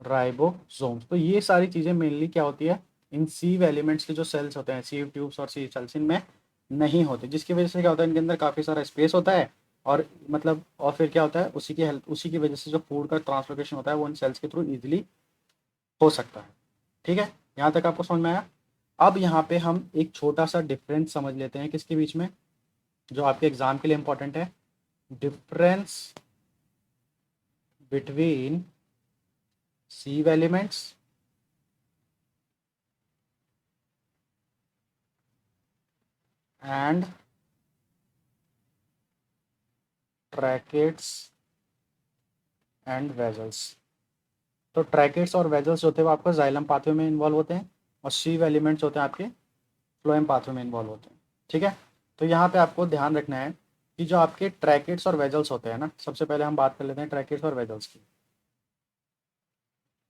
राइबोसोम्स। तो ये सारी चीज़ें मेनली क्या होती है, इन सीव एलिमेंट्स के जो सेल्स होते हैं, सीव ट्यूब्स और सीव सेल्स, इनमें नहीं होते, जिसकी वजह से क्या होता है, इनके अंदर काफ़ी सारा स्पेस होता है, और मतलब और फिर क्या होता है, उसी की हेल्प, उसी की वजह से जो फूड का ट्रांसलोकेशन होता है वो इन सेल्स के थ्रू इजीली हो सकता है। ठीक है, यहाँ तक आपको समझ में आया। अब यहाँ पे हम एक छोटा सा डिफरेंस समझ लेते हैं किसके बीच में, जो आपके एग्जाम के लिए इंपॉर्टेंट है। Difference between sieve elements and tracheids and vessels. तो ट्रैकेट्स और वेजल्स होते हैं वो आपका जाइलम पाथवे में इन्वॉल्व होते हैं, और सीव एलिमेंट्स होते हैं आपके फ्लोएम पाथवे में इन्वॉल्व होते हैं। ठीक है, तो यहाँ पे आपको ध्यान रखना है कि जो आपके ट्रैकेट्स और वेजल्स होते हैं ना, सबसे पहले हम बात कर लेते हैं ट्रैकेट्स और वेजल्स की।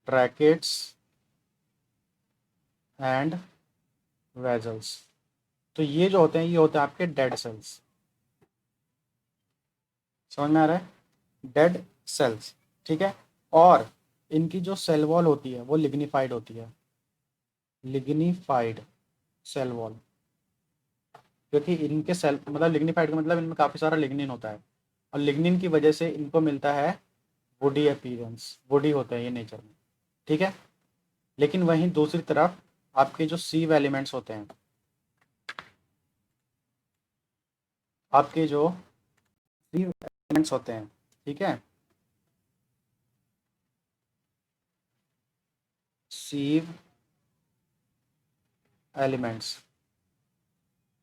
ट्रैकेट्स एंड वेजल्स, तो ये जो होते हैं ये होते हैं आपके डेड सेल्स। समझ में आ रहा है, डेड सेल्स। ठीक है, और इनकी जो सेल वॉल होती है वो लिग्निफाइड होती है, लिग्निफाइड सेल वॉल। क्योंकि इनके सेल मतलब लिग्निफाइड का मतलब इनमें काफ़ी सारा लिग्निन होता है, और लिग्निन की वजह से इनको मिलता है वुडी अपीयरेंस, वुडी होता है ये नेचर में। ठीक है, लेकिन वहीं दूसरी तरफ आपके जो सीव एलिमेंट्स होते हैं, आपके जो सीव एलिमेंट्स होते हैं, ठीक है, सीव एलिमेंट्स,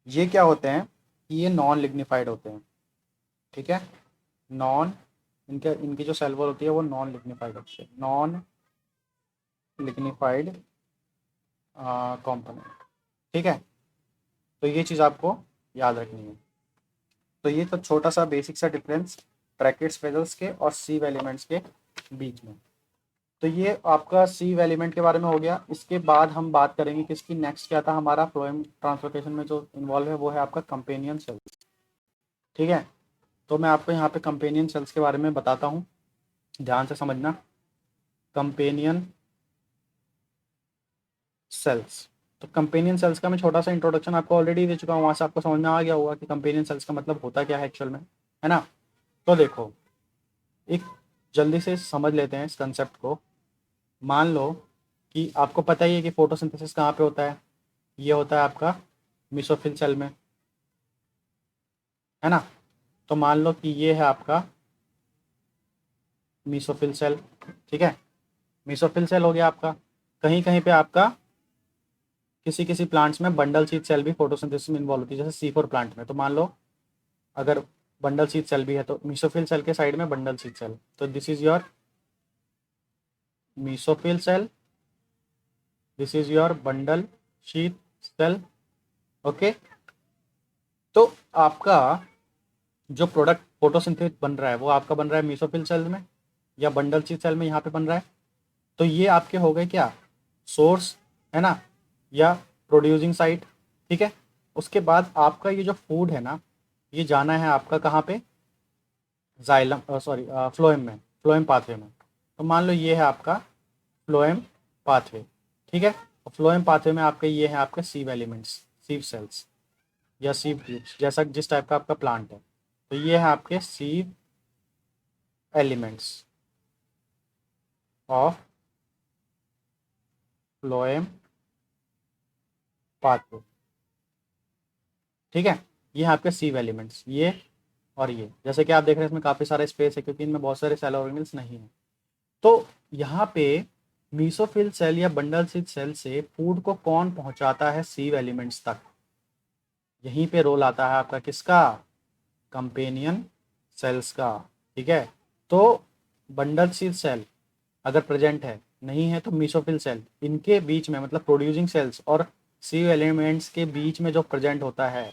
ये क्या होते हैं कि ये नॉन लिग्निफाइड होते हैं। ठीक है, नॉन, इनके इनकी जो सेल वॉल होती है वो नॉन लिग्निफाइड होती है, नॉन लिग्निफाइड कंपोनेंट। ठीक है, तो ये चीज़ आपको याद रखनी है। तो ये तो छोटा सा बेसिक सा डिफरेंस ब्रैकेट्स वेजल्स के और सीव एलिमेंट्स के बीच में। तो ये आपका सीव एलिमेंट के बारे में हो गया। इसके बाद हम बात करेंगे कि इसकी नेक्स्ट क्या था, हमारा फ्लोएम ट्रांसलोकेशन में जो इन्वॉल्व है वो है आपका कंपेनियन सेल्स। ठीक है, तो मैं आपको यहाँ पे कंपेनियन सेल्स के बारे में बताता हूँ, ध्यान से समझना। कंपेनियन सेल्स, तो कंपेनियन सेल्स का मैं छोटा सा इंट्रोडक्शन आपको ऑलरेडी दे चुका हूँ, वहाँ से आपको समझ में आ गया होगा कि कंपेनियन सेल्स का मतलब होता क्या है एक्चुअल में, है ना। तो देखो, एक जल्दी से समझ लेते हैं इस कंसेप्ट को। मान लो कि आपको पता ही है कि फोटोसिंथेसिस कहाँ पे होता है, ये होता है आपका मिसोफिल सेल में, है ना। तो मान लो कि ये है आपका मिसोफिल सेल। ठीक है, मिसोफिल सेल हो गया आपका। कहीं कहीं पे आपका किसी किसी प्लांट्स में बंडल सीड सेल भी फोटोसिंथेसिस में इन्वॉल्व होती है, जैसे C4 प्लांट में। तो मान लो अगर बंडल सीड सेल भी है तो मिसोफिल सेल के साइड में बंडल सीड सेल, तो this is your mesophyll cell, this is your bundle sheath cell. Okay, तो आपका जो प्रोडक्ट फोटोसिंथेसिस बन रहा है वो आपका बन रहा है मिसोफिल सेल में या बंडल शीथ सेल में, यहाँ पे बन रहा है। तो ये आपके हो गए क्या, सोर्स, है ना, या प्रोड्यूसिंग साइट। ठीक है, उसके बाद आपका ये जो फूड है ना, ये जाना है आपका कहाँ पे, जाइलम सॉरी फ्लोएम में, फ्लोएम पाथवे में। तो मान लो ये है आपका फ्लोएम पाथवे। ठीक है, और फ्लोएम पाथवे में आपके ये है आपके सीव एलिमेंट्स, सीव सेल्स या सीव ट्यूब्स, जैसा जिस टाइप का आपका प्लांट है। तो ये है आपके सीव एलिमेंट्स ऑफ फ्लोएम पाथवे। ठीक है, ये है आपके सीव एलिमेंट्स, ये और ये, जैसे कि आप देख रहे हैं इसमें काफ़ी सारा स्पेस है क्योंकि इनमें बहुत सारे सेल ऑर्गेनल्स नहीं है। तो यहाँ पे मीसोफिल सेल या बंडल सीड सेल से फूड को कौन पहुंचाता है सीव एलिमेंट्स तक, यहीं पे रोल आता है आपका किसका, कंपेनियन सेल्स का। ठीक है, तो बंडल सीड सेल अगर प्रेजेंट है, नहीं है तो मीसोफिल सेल, इनके बीच में मतलब प्रोड्यूसिंग सेल्स और सीव एलिमेंट्स के बीच में जो प्रेजेंट होता है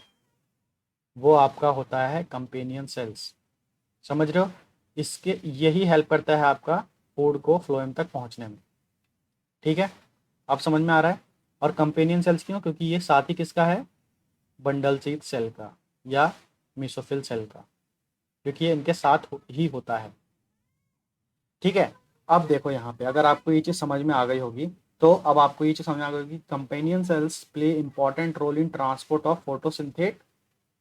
वो आपका होता है कंपेनियन सेल्स। समझ रहे हो, इसके यही हेल्प करता है आपका फूड को फ्लोएम तक पहुंचने में। ठीक है, अब समझ में आ रहा है। और कंपेनियन सेल्स क्यों, क्योंकि ये साथ ही किसका है, बंडल सीड सेल का या मिसोफिल सेल का, क्योंकि ये इनके साथ ही होता है। ठीक है, अब देखो यहाँ पे अगर आपको ये चीज़ समझ में आ गई होगी, तो अब आपको ये चीज़ समझ में आ गई होगी, companion cells play important role in transport of photosynthate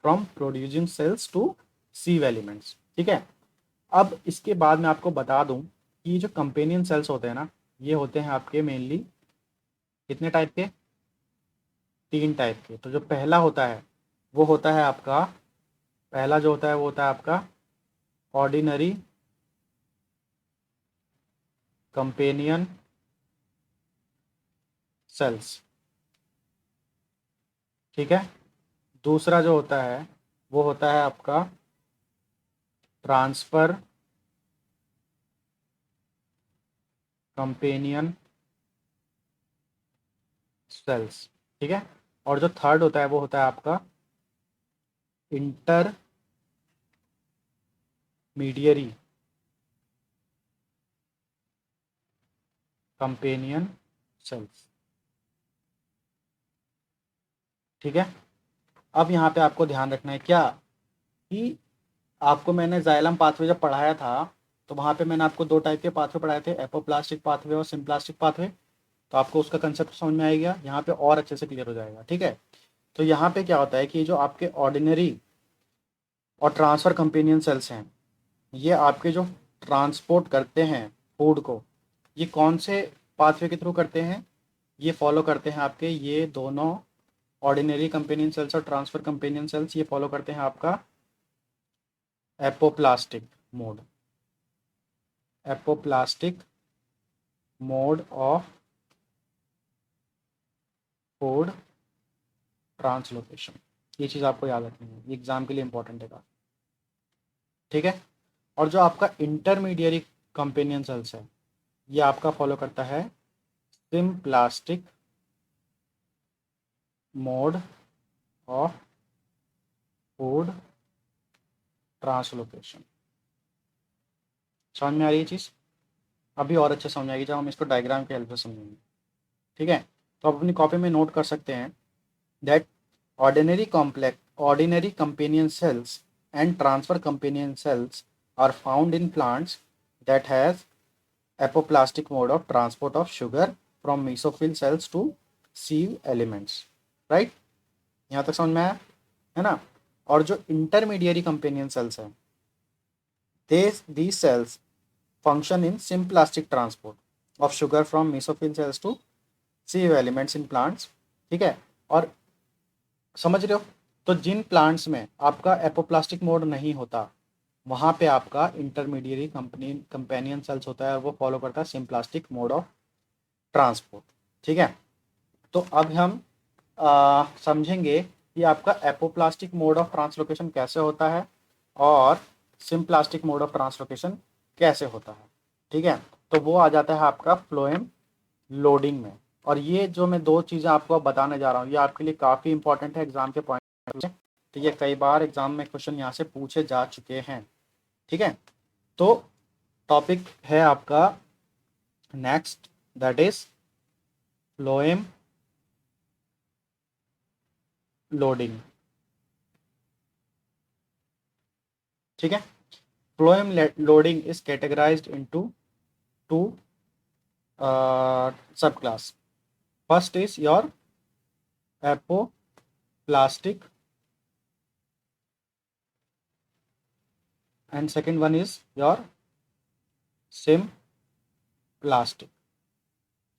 from producing cells to sieve elements. ठीक है, अब इसके बाद मैं आपको बता दूं कि ये जो कंपेनियन सेल्स होते हैं ना, ये होते हैं आपके मेनली कितने टाइप के, 3 टाइप के। तो जो पहला होता है वो होता है आपका, पहला जो होता है वो होता है आपका ऑर्डिनरी कंपेनियन सेल्स। ठीक है, दूसरा जो होता है वो होता है आपका ट्रांसफर कंपेनियन सेल्स। ठीक है, और जो थर्ड होता है वो होता है आपका इंटरमीडियरी कंपेनियन सेल्स। ठीक है, अब यहाँ पे आपको ध्यान रखना है क्या, कि आपको मैंने जाइलम पाथवे जब पढ़ाया था तो वहाँ पे मैंने आपको 2 टाइप के पाथवे पढ़ाए थे, एपोप्लास्टिक पाथवे और सिम्प्लास्टिक पाथवे। तो आपको उसका कंसेप्ट समझ में आ गया, यहाँ पे और अच्छे से क्लियर हो जाएगा। ठीक है, तो यहाँ पे क्या होता है कि जो आपके ऑर्डिनरी और ट्रांसफर कंपेनियन सेल्स हैं, ये आपके जो ट्रांसपोर्ट करते हैं फूड को, ये कौन से पाथवे के थ्रू करते हैं, ये फॉलो करते हैं आपके ये दोनों ऑर्डिनरी कंपेनियन सेल्स और ट्रांसफर कंपेनियन सेल्स, ये फॉलो करते हैं आपका apoplastic mode, apoplastic mode of food translocation. ये चीज़ आपको याद रखनी है, एग्जाम के लिए इंपॉर्टेंट है काफी। ठीक है, और जो आपका इंटरमीडियरी कंपेनियन सेल्स है, ये आपका फॉलो करता है symplastic mode of food translocation. समझ में आ रही है चीज़, अभी और अच्छे समझ आएगी जब हम इसको डायग्राम की हेल्प से समझेंगे। ठीक है, तो आप अपनी कॉपी में नोट कर सकते हैं that ordinary companion cells and transfer companion cells are found in plants that has apoplastic mode of transport of sugar from mesophyll cells to sieve elements, right? यहाँ तक समझ में आया है ना। और जो इंटरमीडियरी कंपेनियन सेल्स हैं, these cells function in symplastic transport of sugar from mesophyll cells to sieve elements in plants। ठीक है, और समझ रहे हो, तो जिन प्लांट्स में आपका एपोप्लास्टिक मोड नहीं होता, वहाँ पे आपका इंटरमीडियरी कंपेनियन सेल्स होता है, वो फॉलो करता है सिम्प्लास्टिक मोड ऑफ ट्रांसपोर्ट। ठीक है, तो अब हम समझेंगे कि आपका एपोप्लास्टिक मोड ऑफ ट्रांसलोकेशन कैसे होता है और सिम्प्लास्टिक मोड ऑफ ट्रांसलोकेशन कैसे होता है। ठीक है, तो वो आ जाता है आपका फ्लोएम लोडिंग में। और ये जो मैं 2 चीज़ें आपको बताने जा रहा हूँ, ये आपके लिए काफ़ी इंपॉर्टेंट है एग्जाम के पॉइंट से। तो ये कई बार एग्जाम में क्वेश्चन यहाँ से पूछे जा चुके हैं। ठीक है, तो टॉपिक है आपका next, that is phloem loading. ठीक है, phloem loading is categorised into 2 सब class. First is your apoplastic and second one is your symplastic.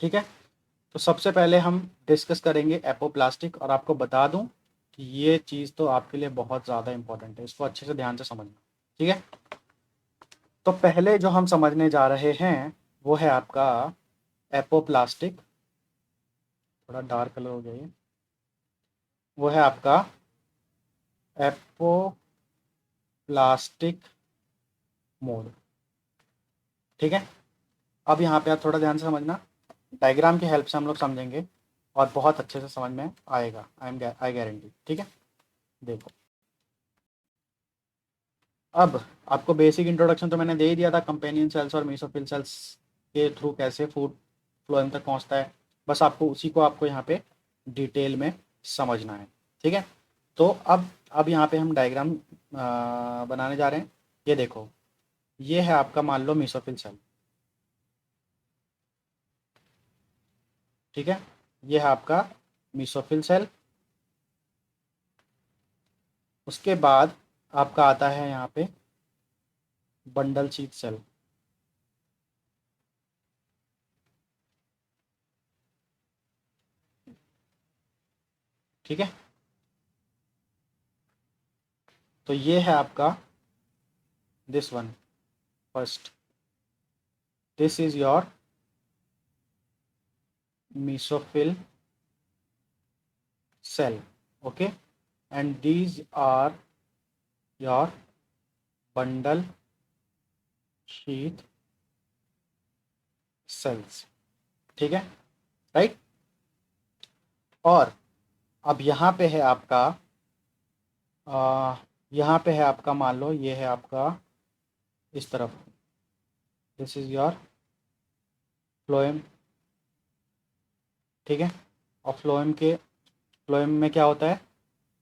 ठीक है, तो सबसे पहले हम डिस्कस करेंगे एपोप्लास्टिक, और आपको बता दूं कि ये चीज़ तो आपके लिए बहुत ज़्यादा इंपॉर्टेंट है, इसको अच्छे से ध्यान से समझना। ठीक है, तो पहले जो हम समझने जा रहे हैं वो है आपका एपोप्लास्टिक, थोड़ा डार्क कलर हो गया ये, वो है आपका एपोप्लास्टिक मोड। ठीक है, अब यहाँ पे आप थोड़ा ध्यान से समझना, डायग्राम की हेल्प से हम लोग समझेंगे और बहुत अच्छे से समझ में आएगा, आई गारंटी। ठीक है, देखो, अब आपको बेसिक इंट्रोडक्शन तो मैंने दे ही दिया था, कंपेनियन सेल्स और मेसोफिल सेल्स के थ्रू कैसे फूड फ्लोएम तक पहुंचता है, बस आपको उसी को आपको यहाँ पे डिटेल में समझना है। ठीक है, तो अब यहाँ पे हम डायग्राम बनाने जा रहे हैं। ये देखो, ये है आपका, मान लो मेसोफिल सेल। ठीक है, ये है आपका मेसोफिल सेल। उसके बाद आपका आता है यहाँ पे बंडल शीट सेल। ठीक है, तो ये है आपका this one first, this is your mesophyll cell, okay, and these are your bundle sheath cells। ठीक है, राइट। और अब यहाँ पे है आपका यहाँ पे है आपका, मान लो ये है आपका इस तरफ, दिस इज योर फ्लोएम। ठीक है, और फ्लोएम में क्या होता है,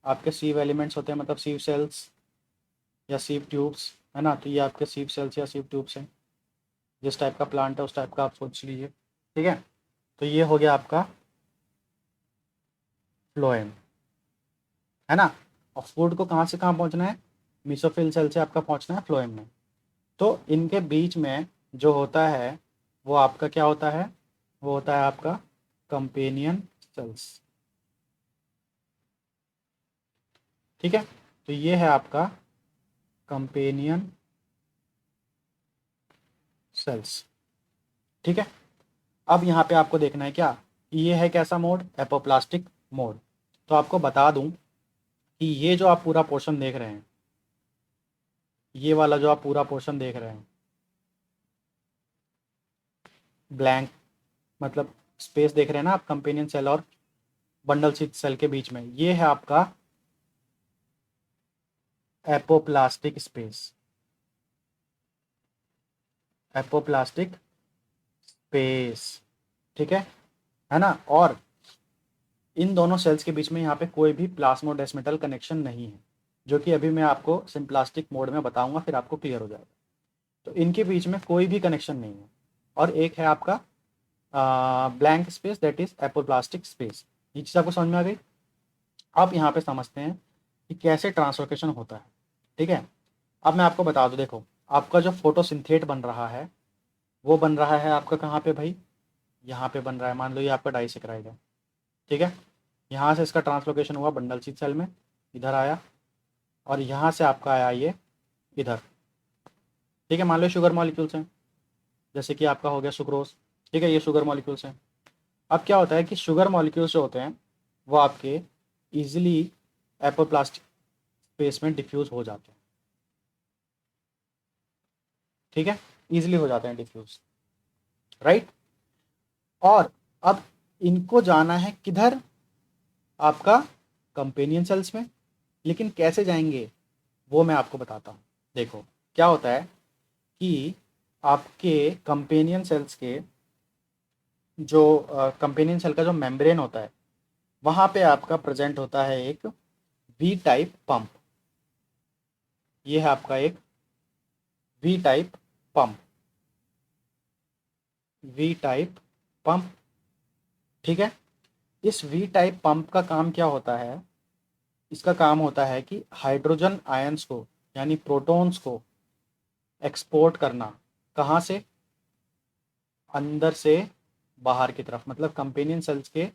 आपके सीव एलिमेंट्स होते हैं, मतलब सीव सेल्स या सीव ट्यूब्स, है ना। तो ये आपके सीव सेल्स या सीव ट्यूब्स हैं, जिस टाइप का प्लांट है उस टाइप का आप सोच लीजिए। ठीक है, तो ये हो गया आपका फ्लोएम, है ना। और फूड को कहाँ से कहाँ पहुँचना है, मीसोफिल सेल से आपका पहुँचना है फ्लोएम में। तो इनके बीच में जो होता है वो आपका क्या होता है, वो होता है आपका कंपेनियन सेल्स। ठीक है, तो ये है आपका कंपेनियन सेल्स। ठीक है, अब यहाँ पे आपको देखना है क्या, ये है कैसा मोड, एपोप्लास्टिक मोड। तो आपको बता दूं कि ये जो आप पूरा पोर्शन देख रहे हैं, ये वाला जो आप पूरा पोर्शन देख रहे हैं, ब्लैंक मतलब स्पेस देख रहे हैं ना आप, कंपेनियन सेल और बंडल शीथ सेल के बीच में, ये है आपका एपोप्लास्टिक स्पेस, एपोप्लास्टिक स्पेस। ठीक है ना। और इन दोनों सेल्स के बीच में यहाँ पे कोई भी प्लाज्मोडेस्मेटल कनेक्शन नहीं है, जो कि अभी मैं आपको सिंप्लास्टिक मोड में बताऊंगा, फिर आपको क्लियर हो जाएगा। तो इनके बीच में कोई भी कनेक्शन नहीं है। और एक है आपका blank space, that is apoplastic space. ये चीज़ आपको समझ में आ गई। अब यहाँ पे समझते हैं कि कैसे ट्रांसलोकेशन होता है। ठीक है, अब मैं आपको बता दूं, देखो आपका जो फोटोसिंथेट बन रहा है वो बन रहा है आपका कहाँ पे भाई, यहाँ पे बन रहा है। मान लो ये आपका डाइसेक्राइड है। ठीक है, यहाँ से इसका ट्रांसलोकेशन हुआ बंडल शीथ सेल में, इधर आया, और यहाँ से आपका आया ये इधर। ठीक है, मान लो शुगर मॉलिक्यूल्स हैं, जैसे कि आपका हो गया सुक्रोज। ठीक है, ये शुगर मॉलिक्यूल्स हैं। अब क्या होता है कि शुगर मॉलिक्यूल्स जो होते हैं वो आपके इजीली एपोप्लास्टिक स्पेस में डिफ्यूज हो जाते हैं। ठीक है, इजीली हो जाते हैं डिफ्यूज, राइट। और अब इनको जाना है किधर, आपका कंपेनियन सेल्स में। लेकिन कैसे जाएंगे वो मैं आपको बताता हूँ। देखो क्या होता है कि आपके कंपेनियन सेल्स के जो कंपेनियन सेल का जो मेम्ब्रेन होता है, वहाँ पे आपका प्रेजेंट होता है एक वी टाइप पंप। ये है आपका एक V type pump, V type pump. ठीक है, इस वी टाइप पंप का काम क्या होता है, इसका काम होता है कि हाइड्रोजन आयंस को यानी प्रोटॉन्स को एक्सपोर्ट करना, कहाँ से, अंदर से बाहर की तरफ, मतलब कंपेनियन सेल्स के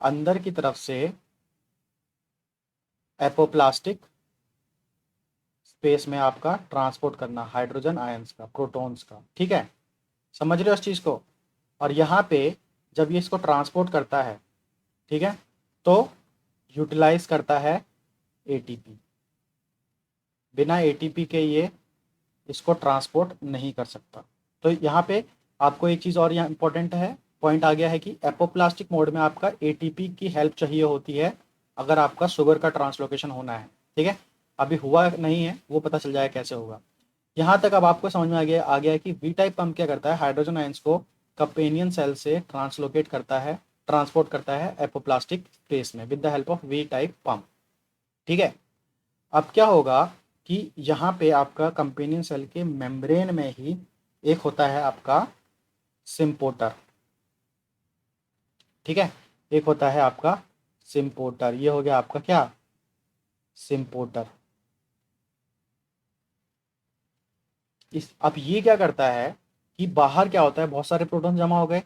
अंदर की तरफ से एपोप्लास्टिक स्पेस में आपका ट्रांसपोर्ट करना हाइड्रोजन आयंस का, प्रोटॉन्स का। ठीक है, समझ रहे हो इस चीज़ को। और यहाँ पे जब ये इसको ट्रांसपोर्ट करता है, ठीक है, तो यूटिलाइज करता है एटीपी। बिना एटीपी के ये इसको ट्रांसपोर्ट नहीं कर सकता। तो यहाँ पे आपको एक चीज़ और यहाँ इंपॉर्टेंट है, पॉइंट आ गया है कि एपोप्लास्टिक मोड में आपका एटीपी की हेल्प चाहिए होती है अगर आपका शुगर का ट्रांसलोकेशन होना है। ठीक है, अभी हुआ नहीं है, वो पता चल जाएगा कैसे होगा। यहाँ तक अब आपको समझ में आ गया है कि वी टाइप पंप क्या करता है, हाइड्रोजन आयंस को कंपेनियन सेल से ट्रांसलोकेट करता है, ट्रांसपोर्ट करता है एपोप्लास्टिक स्पेस में with the help of V type pump. ठीक है, अब क्या होगा कि यहाँ पे आपका कंपेनियन सेल के मेम्ब्रेन में ही एक होता है आपका सिम्पोटर। ठीक है, एक होता है आपका सिम्पोटर, ये हो गया आपका क्या, सिम्पोटर। अब ये क्या करता है कि बाहर क्या होता है, बहुत सारे प्रोटॉन जमा हो गए,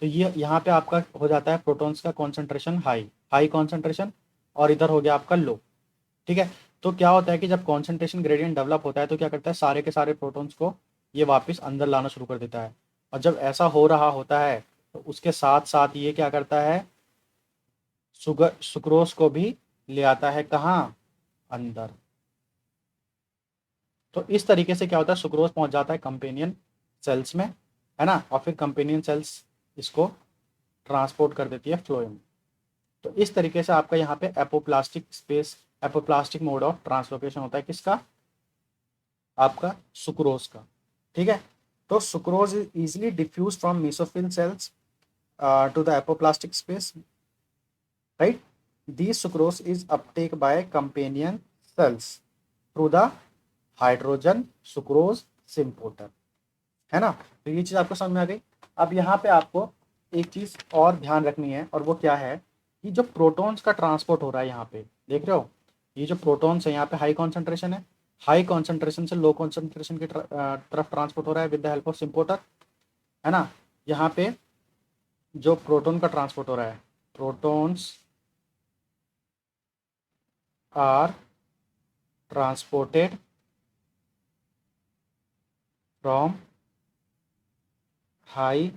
तो ये यहाँ पे आपका हो जाता है प्रोटॉन्स का कॉन्सेंट्रेशन हाई, हाई कॉन्सेंट्रेशन, और इधर हो गया आपका लो। ठीक है। तो क्या होता है कि जब कॉन्सेंट्रेशन ग्रेडियंट डेवलप होता है तो क्या करता है, सारे के सारे प्रोटॉन्स को ये वापस अंदर लाना शुरू कर देता है। और जब ऐसा हो रहा होता है तो उसके साथ साथ ये क्या करता है, सुक्रोज को भी ले आता है कहाँ, अंदर। तो इस तरीके से क्या होता है, सुक्रोज पहुंच जाता है कंपेनियन सेल्स में, है ना, और फिर कंपेनियन सेल्स इसको ट्रांसपोर्ट कर देती है फ्लोएम। तो इस तरीके से आपका यहाँ पे apoplastic space, apoplastic mode of translocation होता है किसका, आपका सुक्रोज का। ठीक है। तो sucrose is easily diffuse from mesophyll cells to the apoplastic space, right. This sucrose is uptake by companion cells through the hydrogen sucrose symporter, है ना। तो ये चीज़ आपको समझ में आ गई। अब यहाँ पे आपको एक चीज़ और ध्यान रखनी है, और वो क्या है कि जो प्रोटॉन्स का ट्रांसपोर्ट हो रहा है यहाँ पे, देख रहे हो, ये जो प्रोटॉन्स है यहाँ पे हाई कॉन्सेंट्रेशन है, हाई कॉन्सेंट्रेशन से लो कॉन्सेंट्रेशन की तरफ ट्रांसपोर्ट हो रहा है विद द हेल्प ऑफ सिम्पोर्टर, है ना। यहाँ पे जो प्रोटॉन का ट्रांसपोर्ट हो रहा है, protons are transported from high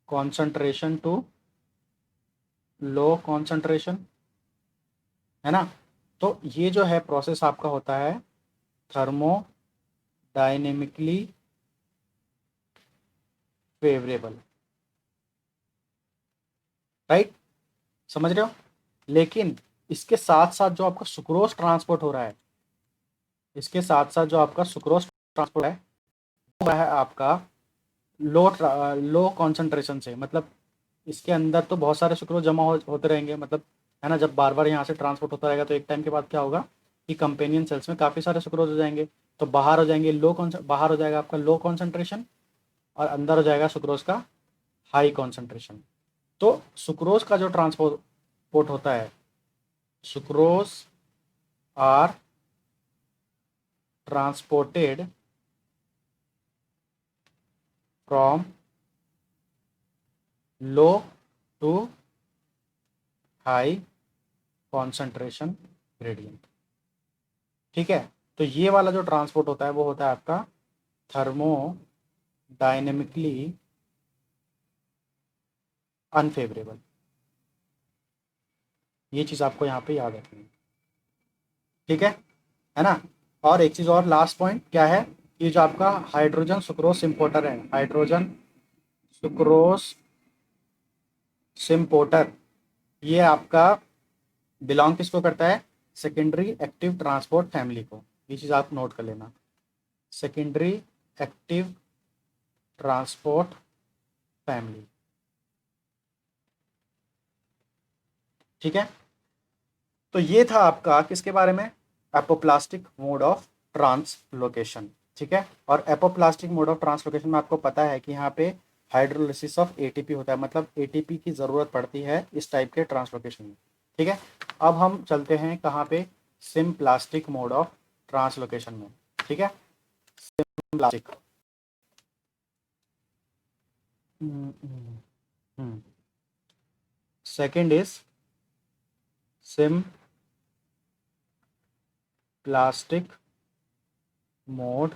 concentration to low concentration, है ना। तो ये जो है प्रोसेस आपका होता है थर्मोडायनेमिकली फेवरेबल, राइट, समझ रहे हो। लेकिन इसके साथ साथ जो आपका सुक्रोज ट्रांसपोर्ट हो रहा है, इसके साथ साथ जो आपका सुक्रोज ट्रांसपोर्ट है वो है आपका लो लो कॉन्सेंट्रेशन से, मतलब इसके अंदर तो बहुत सारे सुक्रोज जमा होते रहेंगे, मतलब, है ना। जब बार बार यहाँ से ट्रांसपोर्ट होता रहेगा तो एक टाइम के बाद क्या होगा कि कंपेनियन सेल्स में काफ़ी सारे सुक्रोज हो जाएंगे, तो बाहर हो जाएंगे बाहर हो जाएगा आपका लो कॉन्सेंट्रेशन, और अंदर हो जाएगा सुक्रोज का हाई कॉन्सेंट्रेशन। तो सुक्रोज का जो ट्रांसपोर्ट होता है, sucrose are transported from low to high concentration gradient. ठीक है। तो ये वाला जो ट्रांसपोर्ट होता है वो होता है आपका थर्मोडायनेमिकली अनफेवरेबल। ये चीज़ आपको यहाँ पे याद रखनी है, ठीक है ना। और एक चीज़ और, लास्ट पॉइंट क्या है, ये जो आपका हाइड्रोजन सुक्रोज सिम्पोर्टर है, हाइड्रोजन सुक्रोज सिम्पोर्टर, ये आपका बिलोंग किसको करता है, सेकेंडरी एक्टिव ट्रांसपोर्ट फैमिली को। ये चीज़ आप नोट कर लेना, सेकेंडरी एक्टिव ट्रांसपोर्ट फैमिली। ठीक है। तो ये था आपका किसके बारे में, एपोप्लास्टिक मोड ऑफ ट्रांसलोकेशन। ठीक है। और एपोप्लास्टिक मोड ऑफ ट्रांसलोकेशन में आपको पता है कि यहाँ पे हाइड्रोलिसिस ऑफ एटीपी होता है, मतलब एटीपी की ज़रूरत पड़ती है इस टाइप के ट्रांसलोकेशन में। ठीक है। अब हम चलते हैं कहाँ पे, सिम्प्लास्टिक मोड ऑफ ट्रांसलोकेशन में। ठीक है। Symplastic, second is symplastic mode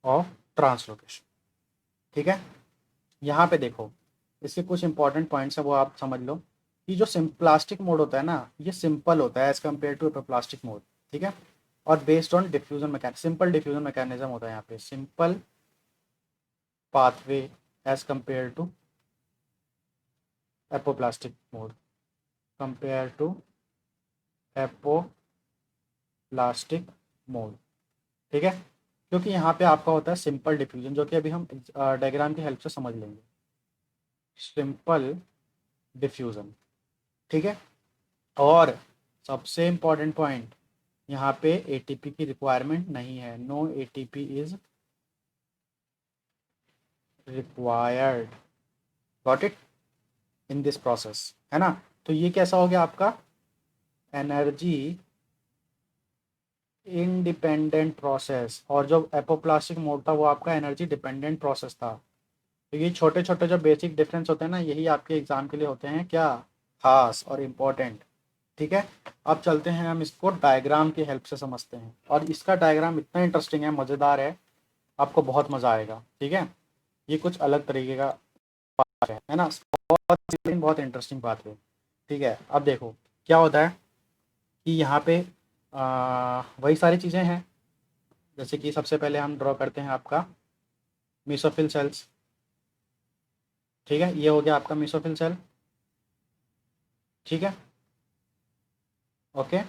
of translocation. ठीक है। यहाँ पे देखो, इसके कुछ इंपॉर्टेंट पॉइंट्स हैं वो आप समझ लो, कि जो सिम्प्लास्टिक मोड होता है ना, ये सिंपल होता है as compare to apoplastic mode. ठीक है। और based on diffusion mechanism, simple diffusion mechanism होता है यहाँ पे, simple pathway as compare to apoplastic mode, compare to apoplastic mode. ठीक है। क्योंकि यहाँ पे आपका होता है सिंपल डिफ्यूजन, जो कि अभी हम डायग्राम की हेल्प से समझ लेंगे, सिंपल डिफ्यूजन। ठीक है। और सबसे इम्पॉर्टेंट पॉइंट, यहाँ पे एटीपी की रिक्वायरमेंट नहीं है, no ATP is required, got it, in this process, है ना। तो ये कैसा हो गया आपका, एनर्जी इंडिपेंडेंट प्रोसेस, और जो एपोप्लास्टिक मोड था वो आपका एनर्जी डिपेंडेंट प्रोसेस था। तो ये छोटे छोटे जो बेसिक डिफरेंस होते हैं ना, यही आपके एग्जाम के लिए होते हैं क्या, खास और इम्पोर्टेंट। ठीक है। अब चलते हैं, हम इसको डायग्राम की हेल्प से समझते हैं, और इसका डायग्राम इतना इंटरेस्टिंग है, मज़ेदार है, आपको बहुत मज़ा आएगा। ठीक है। ये कुछ अलग तरीके का है ना, बहुत इंटरेस्टिंग बात है। ठीक है। अब देखो क्या होता है कि यहाँ पे वही सारी चीज़ें हैं, जैसे कि सबसे पहले हम ड्रॉ करते हैं आपका मीसोफिल सेल्स। ठीक है, ये हो गया आपका मीसोफिल सेल। ठीक है। ओके।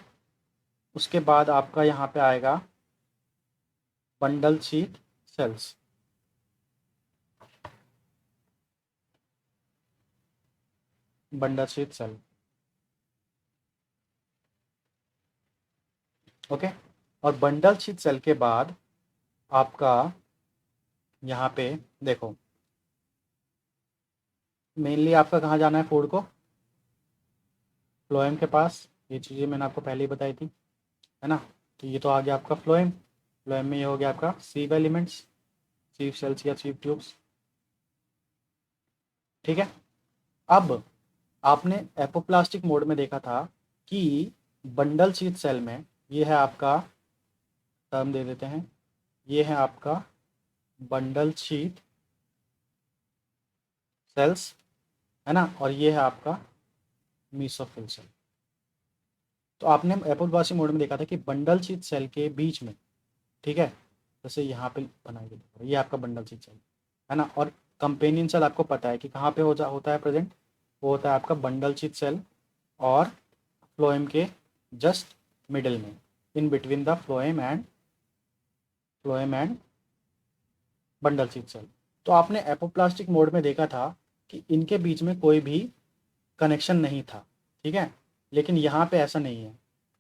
उसके बाद आपका यहाँ पे आएगा bundle sheath cells. Bundle sheath cell. Okay. और बंडल शीट सेल के बाद आपका यहाँ पे देखो, मेनली आपका कहाँ जाना है फूड को, फ्लोएम के पास। ये चीज़ें मैंने आपको पहले ही बताई थी, है ना। तो ये तो आ गया आपका फ्लोएम। फ्लोएम में ये हो गया आपका सीव एलिमेंट्स, सीव सेल्स या सीव ट्यूब्स। ठीक है। अब आपने एपोप्लास्टिक मोड में देखा था कि बंडल शीट सेल में ये है आपका, टर्म दे देते हैं, ये है आपका बंडल शीट सेल्स, है ना, और ये है आपका मीसोफिल सेल। तो आपने एपोप्लास्टिक मोड में देखा था कि बंडल शीट सेल के बीच में, ठीक है, जैसे यहाँ पे बनाई गई, ये आपका बंडल शीट सेल है ना, और कंपेनियन सेल आपको पता है कि कहाँ पे होता है प्रेजेंट, वो होता है आपका बंडल शीट सेल और फ्लोएम के जस्ट मिडिल में, in between the phloem and bundle sheath cell. तो आपने एपोप्लास्टिक मोड में देखा था कि इनके बीच में कोई भी कनेक्शन नहीं था। ठीक है। लेकिन यहाँ पे ऐसा नहीं है।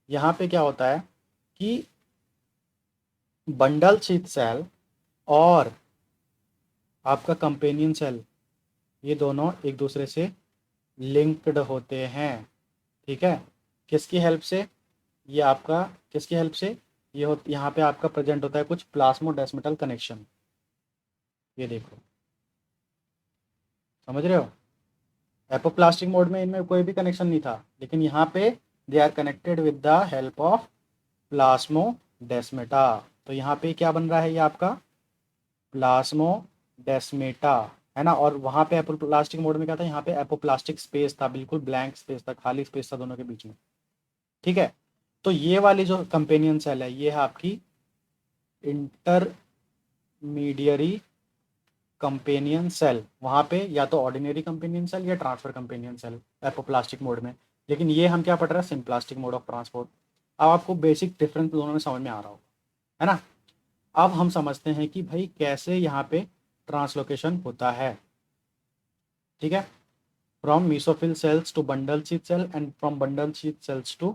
यहाँ पे क्या होता है कि बंडल शीट सेल और आपका कंपेनियन सेल, ये दोनों एक दूसरे से लिंक्ड होते हैं। ठीक है। किसकी हेल्प से, ये आपका किसकी हेल्प से, ये हो, यहाँ पे आपका प्रेजेंट होता है कुछ प्लाज्मोडेस्मेटल कनेक्शन। ये देखो, समझ रहे हो, एपोप्लास्टिक मोड में इनमें कोई भी कनेक्शन नहीं था, लेकिन यहाँ पे they are connected with the help of plasmodesmata. तो यहाँ पे क्या बन रहा है, ये आपका प्लाज्मोडेस्मेटा, है ना। और वहाँ पे एपोप्लास्टिक मोड में क्या था, यहाँ पे एपोप्लास्टिक स्पेस था, बिल्कुल ब्लैंक स्पेस था, खाली स्पेस था दोनों के बीच में। ठीक है। तो ये वाली जो कंपेनियन सेल है, ये है आपकी इंटरमीडियरी कंपेनियन सेल। वहाँ पे या तो ऑर्डिनरी कंपेनियन सेल या transfer companion cell apoplastic mode में। लेकिन ये हम क्या पढ़ रहे हैं, सिम्प्लास्टिक मोड ऑफ ट्रांसपोर्ट। अब आपको बेसिक डिफरेंस दोनों में समझ में आ रहा होगा, है ना। अब हम समझते हैं कि भाई कैसे यहाँ पे ट्रांसलोकेशन होता है। ठीक है। From mesophyll cells to bundle sheath cell and from bundle sheath cells to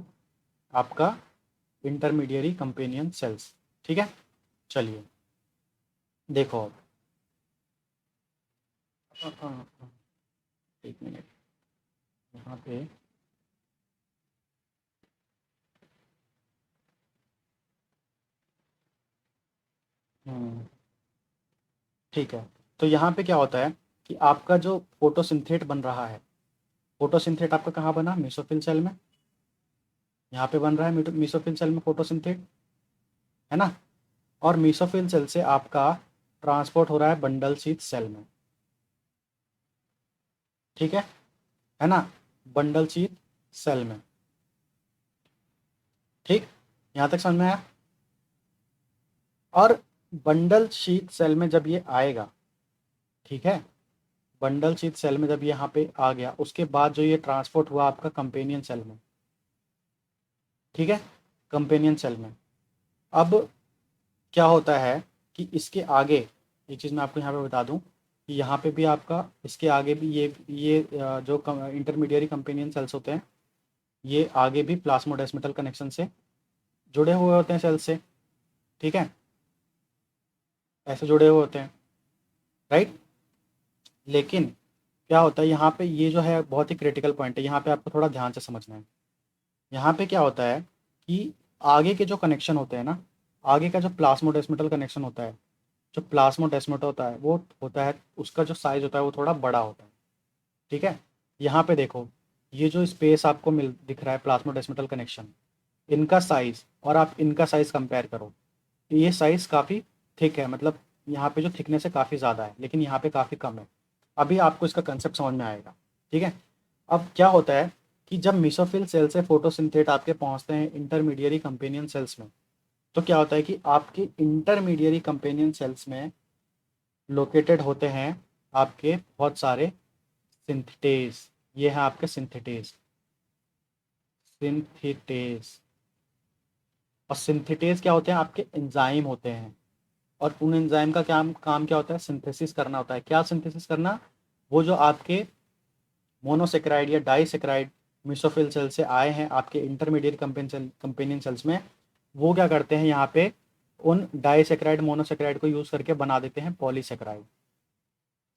आपका इंटरमीडियरी कंपेनियन सेल्स। ठीक है। चलिए देखो अब, एक मिनट, यहाँ पे हम्म, ठीक है। तो यहाँ पे क्या होता है कि आपका जो फोटोसिंथेट बन रहा है, फोटोसिंथेट आपका कहाँ बना, मीसोफिल सेल में। यहाँ पे बन रहा है मीसोफिल सेल में फोटोसिंथेट, है ना। और मीसोफिल सेल से आपका ट्रांसपोर्ट हो रहा है बंडल शीथ सेल में। ठीक है ना, बंडल शीथ सेल में। ठीक, यहाँ तक समझ में आया। और बंडल शीथ सेल में जब ये आएगा, ठीक है, बंडल शीथ सेल में जब ये यहाँ पे आ गया, उसके बाद जो ये ट्रांसपोर्ट हुआ आपका कंपेनियन सेल में। ठीक है, कंपेनियन सेल में। अब क्या होता है कि इसके आगे एक चीज़ मैं आपको यहाँ पे बता दूँ कि यहाँ पे भी आपका, इसके आगे भी ये जो इंटरमीडियरी कंपेनियन सेल्स होते हैं, ये आगे भी प्लाज्मोडेस्मेटल कनेक्शन से जुड़े हुए होते हैं सेल्स से। ठीक है, ऐसे जुड़े हुए होते हैं, राइट। लेकिन क्या होता है यहाँ पे, ये जो है बहुत ही क्रिटिकल पॉइंट है, यहाँ पे आपको थोड़ा ध्यान से समझना है। यहाँ पे क्या होता है कि आगे के जो कनेक्शन होते हैं ना, आगे का जो प्लाज्मोडेस्मेटल कनेक्शन होता है, जो प्लाज्मोडेस्मेटा होता है वो होता है, उसका जो साइज होता है वो थोड़ा बड़ा होता है। ठीक है, यहाँ पे देखो, ये जो स्पेस आपको मिल दिख रहा है प्लाज्मोडेस्मेटल कनेक्शन, इनका साइज और आप इनका साइज कंपेयर करो, ये साइज काफ़ी थिक है, मतलब यहाँ पे जो थिकनेस है काफ़ी ज़्यादा है, लेकिन यहाँ पे काफ़ी कम है। अभी आपको इसका कंसेप्ट समझ में आएगा। ठीक है, अब क्या होता है कि जब मेसोफिल सेल से फोटोसिंथेट आपके पहुँचते हैं इंटरमीडियरी कंपेनियन सेल्स में, तो क्या होता है कि आपके इंटरमीडियरी कंपेनियन सेल्स में लोकेटेड होते हैं आपके बहुत सारे सिंथेटेज। ये है आपके सिंथेटेज, सिंथेटेज। और सिंथेटेज क्या होते हैं? आपके एंजाइम होते हैं। और उन एंजाइम का क्या काम क्या होता है? सिंथेसिस करना होता है। क्या सिंथेसिस करना? वो जो आपके मोनोसेक्राइड या डाइसेक्राइड मिसोफिल सेल से आए हैं आपके इंटरमीडिएट कंपेनियन सेल्स में, वो क्या करते हैं यहाँ पे, उन डाइसेक्राइड मोनोसेक्राइड को यूज़ करके बना देते हैं पॉलीसेक्राइड।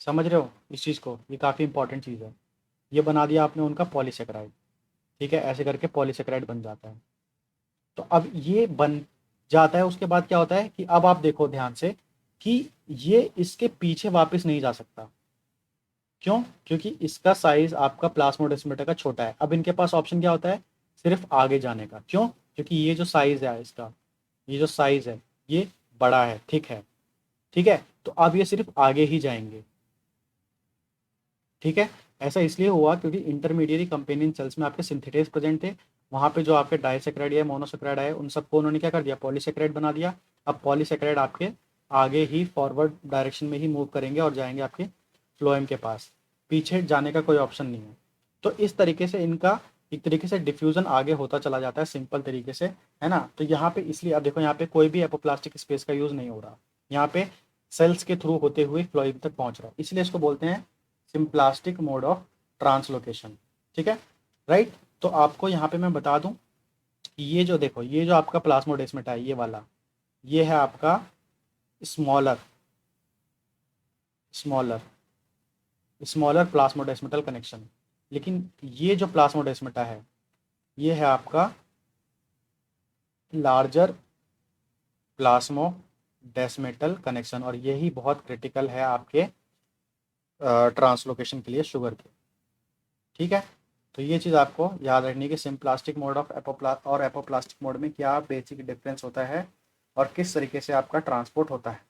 समझ रहे हो इस चीज़ को? ये काफ़ी इंपॉर्टेंट चीज़ है। ये बना दिया आपने उनका पॉलीसेक्राइड। ठीक है, ऐसे करके पॉलीसेक्राइड बन जाता है। तो अब ये बन जाता है, उसके बाद क्या होता है कि अब आप देखो ध्यान से कि ये इसके पीछे वापस नहीं जा सकता। क्यों? क्योंकि इसका साइज आपका प्लाज्मोडेस्माटा का छोटा है। अब इनके पास ऑप्शन क्या होता है? सिर्फ आगे जाने का। क्यों? क्योंकि ये जो साइज है इसका, ये जो साइज है ये बड़ा है, ठीक है। ठीक है, तो अब ये सिर्फ आगे ही जाएंगे। ठीक है, ऐसा इसलिए हुआ क्योंकि इंटरमीडिएरी कंपेनियन सेल्स में आपके सिंथेटेज प्रेजेंट थे। वहाँ पे जो आपके डाइसेक्राइड या मोनोसेक्राइड आए उन सबको उन्होंने क्या कर दिया? पॉलीसेक्राइड बना दिया। अब पॉलीसेक्राइड आपके आगे ही फॉरवर्ड डायरेक्शन में ही मूव करेंगे और जाएंगे आपके फ्लोएम के पास। पीछे जाने का कोई ऑप्शन नहीं है। तो इस तरीके से इनका एक तरीके से डिफ्यूजन आगे होता चला जाता है, सिंपल तरीके से, है ना। तो यहाँ पे इसलिए अब देखो, यहाँ पे कोई भी एपोप्लास्टिक स्पेस का यूज़ नहीं हो रहा। यहाँ पे सेल्स के थ्रू होते हुए फ्लोएम तक पहुँच रहा है, इसलिए इसको बोलते हैं सिम्प्लास्टिक मोड ऑफ ट्रांसलोकेशन। ठीक है, राइट। तो आपको यहाँ पे मैं बता दूं कि ये जो देखो, ये जो आपका प्लाज्मोडेस्माटा है, ये वाला, ये है आपका स्मॉलर स्मॉलर स्मॉलर प्लाज्मोडेस्माटल कनेक्शन। लेकिन ये जो प्लाज्मोडेस्माटा है, ये है आपका लार्जर प्लाज्मोडेस्माटल कनेक्शन, और यही बहुत क्रिटिकल है आपके ट्रांसलोकेशन के लिए शुगर के। ठीक है, तो ये चीज़ आपको याद रखनी है कि symplastic mode of apoplastic mode में क्या बेसिक डिफरेंस होता है और किस तरीके से आपका ट्रांसपोर्ट होता है।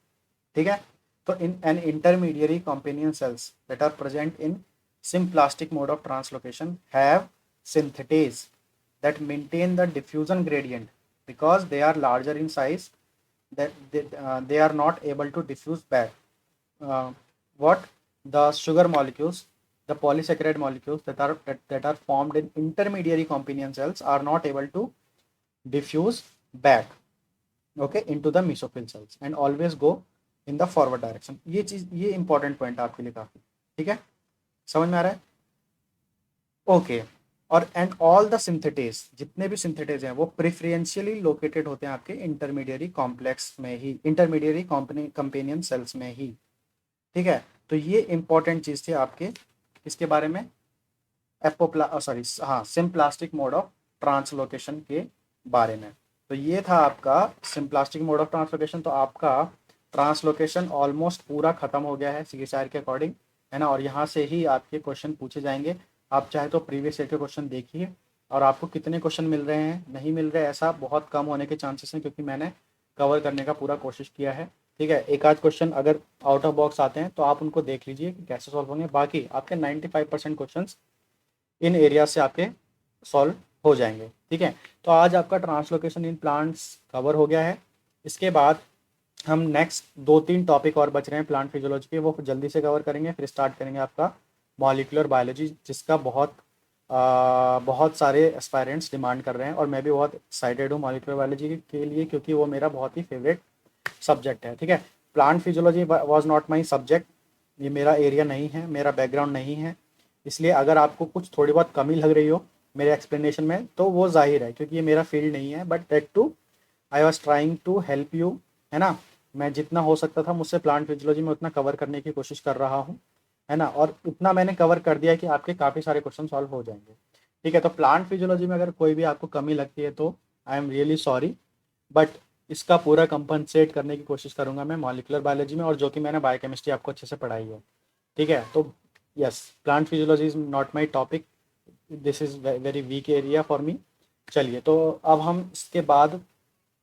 ठीक है, तो in an intermediary companion cells that are present in symplastic mode of translocation have synthetase that maintain the diffusion gradient because they are larger in size, they are not able to diffuse back. What the sugar molecules, the polysaccharide molecules that are formed in intermediary companion cells are not able to diffuse back, okay, into the mesophyll cells and always go in the forward direction. ये चीज, ये important point आपके लिए काफी। ठीक है, समझ में आ रहा है? ओके। और एंड ऑल द सिंथेटेज, जितने भी सिंथेटेज हैं वो प्रेफरेंशियली लोकेटेड होते हैं आपके इंटरमीडियरी कॉम्प्लेक्स में ही, इंटरमीडियरी कंपेनियन सेल्स में ही। ठीक है, तो ये इंपॉर्टेंट चीज़ थी आपके इसके बारे में, हाँ, सिम्प्लास्टिक मोड ऑफ ट्रांसलोकेशन के बारे में। तो ये था आपका सिम्प्लास्टिक मोड ऑफ ट्रांसलोकेशन। तो आपका ट्रांसलोकेशन ऑलमोस्ट पूरा खत्म हो गया है CSIR के अकॉर्डिंग, है ना। और यहाँ से ही आपके क्वेश्चन पूछे जाएंगे। आप चाहे तो प्रीवियस ईयर के क्वेश्चन देखिए, और आपको कितने क्वेश्चन मिल रहे हैं, नहीं मिल रहे, ऐसा बहुत कम होने के चांसेस हैं, क्योंकि मैंने कवर करने का पूरा कोशिश किया है। ठीक है, एक आध क्वेश्चन अगर आउट ऑफ बॉक्स आते हैं तो आप उनको देख लीजिए कि कैसे सॉल्व होंगे। बाकी आपके 95% क्वेश्चन इन एरिया से आपके सॉल्व हो जाएंगे। ठीक है, तो आज आपका ट्रांसलोकेशन इन प्लांट्स कवर हो गया है। इसके बाद हम नेक्स्ट 2-3 टॉपिक और बच रहे हैं प्लांट फिजियोलॉजी के, वो जल्दी से कवर करेंगे। फिर स्टार्ट करेंगे आपका मॉलिक्यूलर बायोलॉजी, जिसका बहुत सारे एस्पायरेंट्स डिमांड कर रहे हैं, और मैं भी बहुत एक्साइटेड हूँ मॉलिक्यूलर बायोलॉजी के लिए, क्योंकि वो मेरा बहुत ही फेवरेट सब्जेक्ट है। ठीक है, plant physiology was not my subject, ये मेरा एरिया नहीं है, मेरा बैकग्राउंड नहीं है। इसलिए अगर आपको कुछ थोड़ी बहुत कमी लग रही हो मेरे एक्सप्लेनेशन में, तो वो जाहिर है, क्योंकि ये मेरा फील्ड नहीं है। But that too I was trying to help you, है ना। मैं जितना हो सकता था मुझसे प्लांट फिजियोलॉजी में उतना कवर करने की कोशिश कर रहा हूँ, है ना। और इतना मैंने कवर कर दिया है कि आपके काफ़ी सारे क्वेश्चन सॉल्व हो जाएंगे। ठीक है, तो प्लांट फिजियोलॉजी में अगर कोई भी आपको कमी लगती है तो I am really sorry, but इसका पूरा कंपनसेट करने की कोशिश करूंगा मैं मॉलिकुलर बायोलॉजी में, और जो कि मैंने बायोकेमिस्ट्री आपको अच्छे से पढ़ाई है। ठीक है, तो yes, plant physiology is not my topic, this is very weak area for me. चलिए, तो अब हम इसके बाद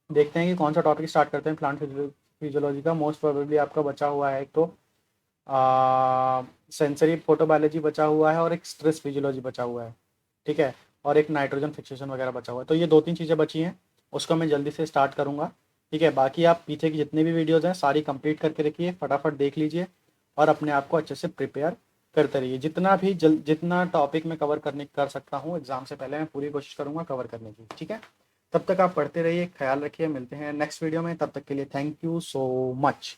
देखते हैं कि कौन सा टॉपिक स्टार्ट करते हैं प्लांट फिजियोलॉजी का। मोस्ट प्रोबेबली आपका बचा हुआ है एक तो सेंसरी फोटोबायोलॉजी बचा हुआ है, और एक स्ट्रेस फिजियोलॉजी बचा हुआ है। ठीक है, और एक नाइट्रोजन फिक्सेशन वगैरह बचा हुआ है। तो ये 2-3 चीज़ें बची हैं, उसको मैं जल्दी से स्टार्ट करूँगा। ठीक है, बाकी आप पीछे की जितनी भी वीडियोज़ हैं सारी कंप्लीट करके रखिए, फटाफट देख लीजिए और अपने आप को अच्छे से प्रिपेयर करते रहिए। जितना भी जितना टॉपिक मैं कवर करने कर सकता हूँ एग्ज़ाम से पहले, मैं पूरी कोशिश करूँगा कवर करने की। ठीक है, तब तक आप पढ़ते रहिए, ख्याल रखिए, मिलते हैं नेक्स्ट वीडियो में। तब तक के लिए थैंक यू सो मच।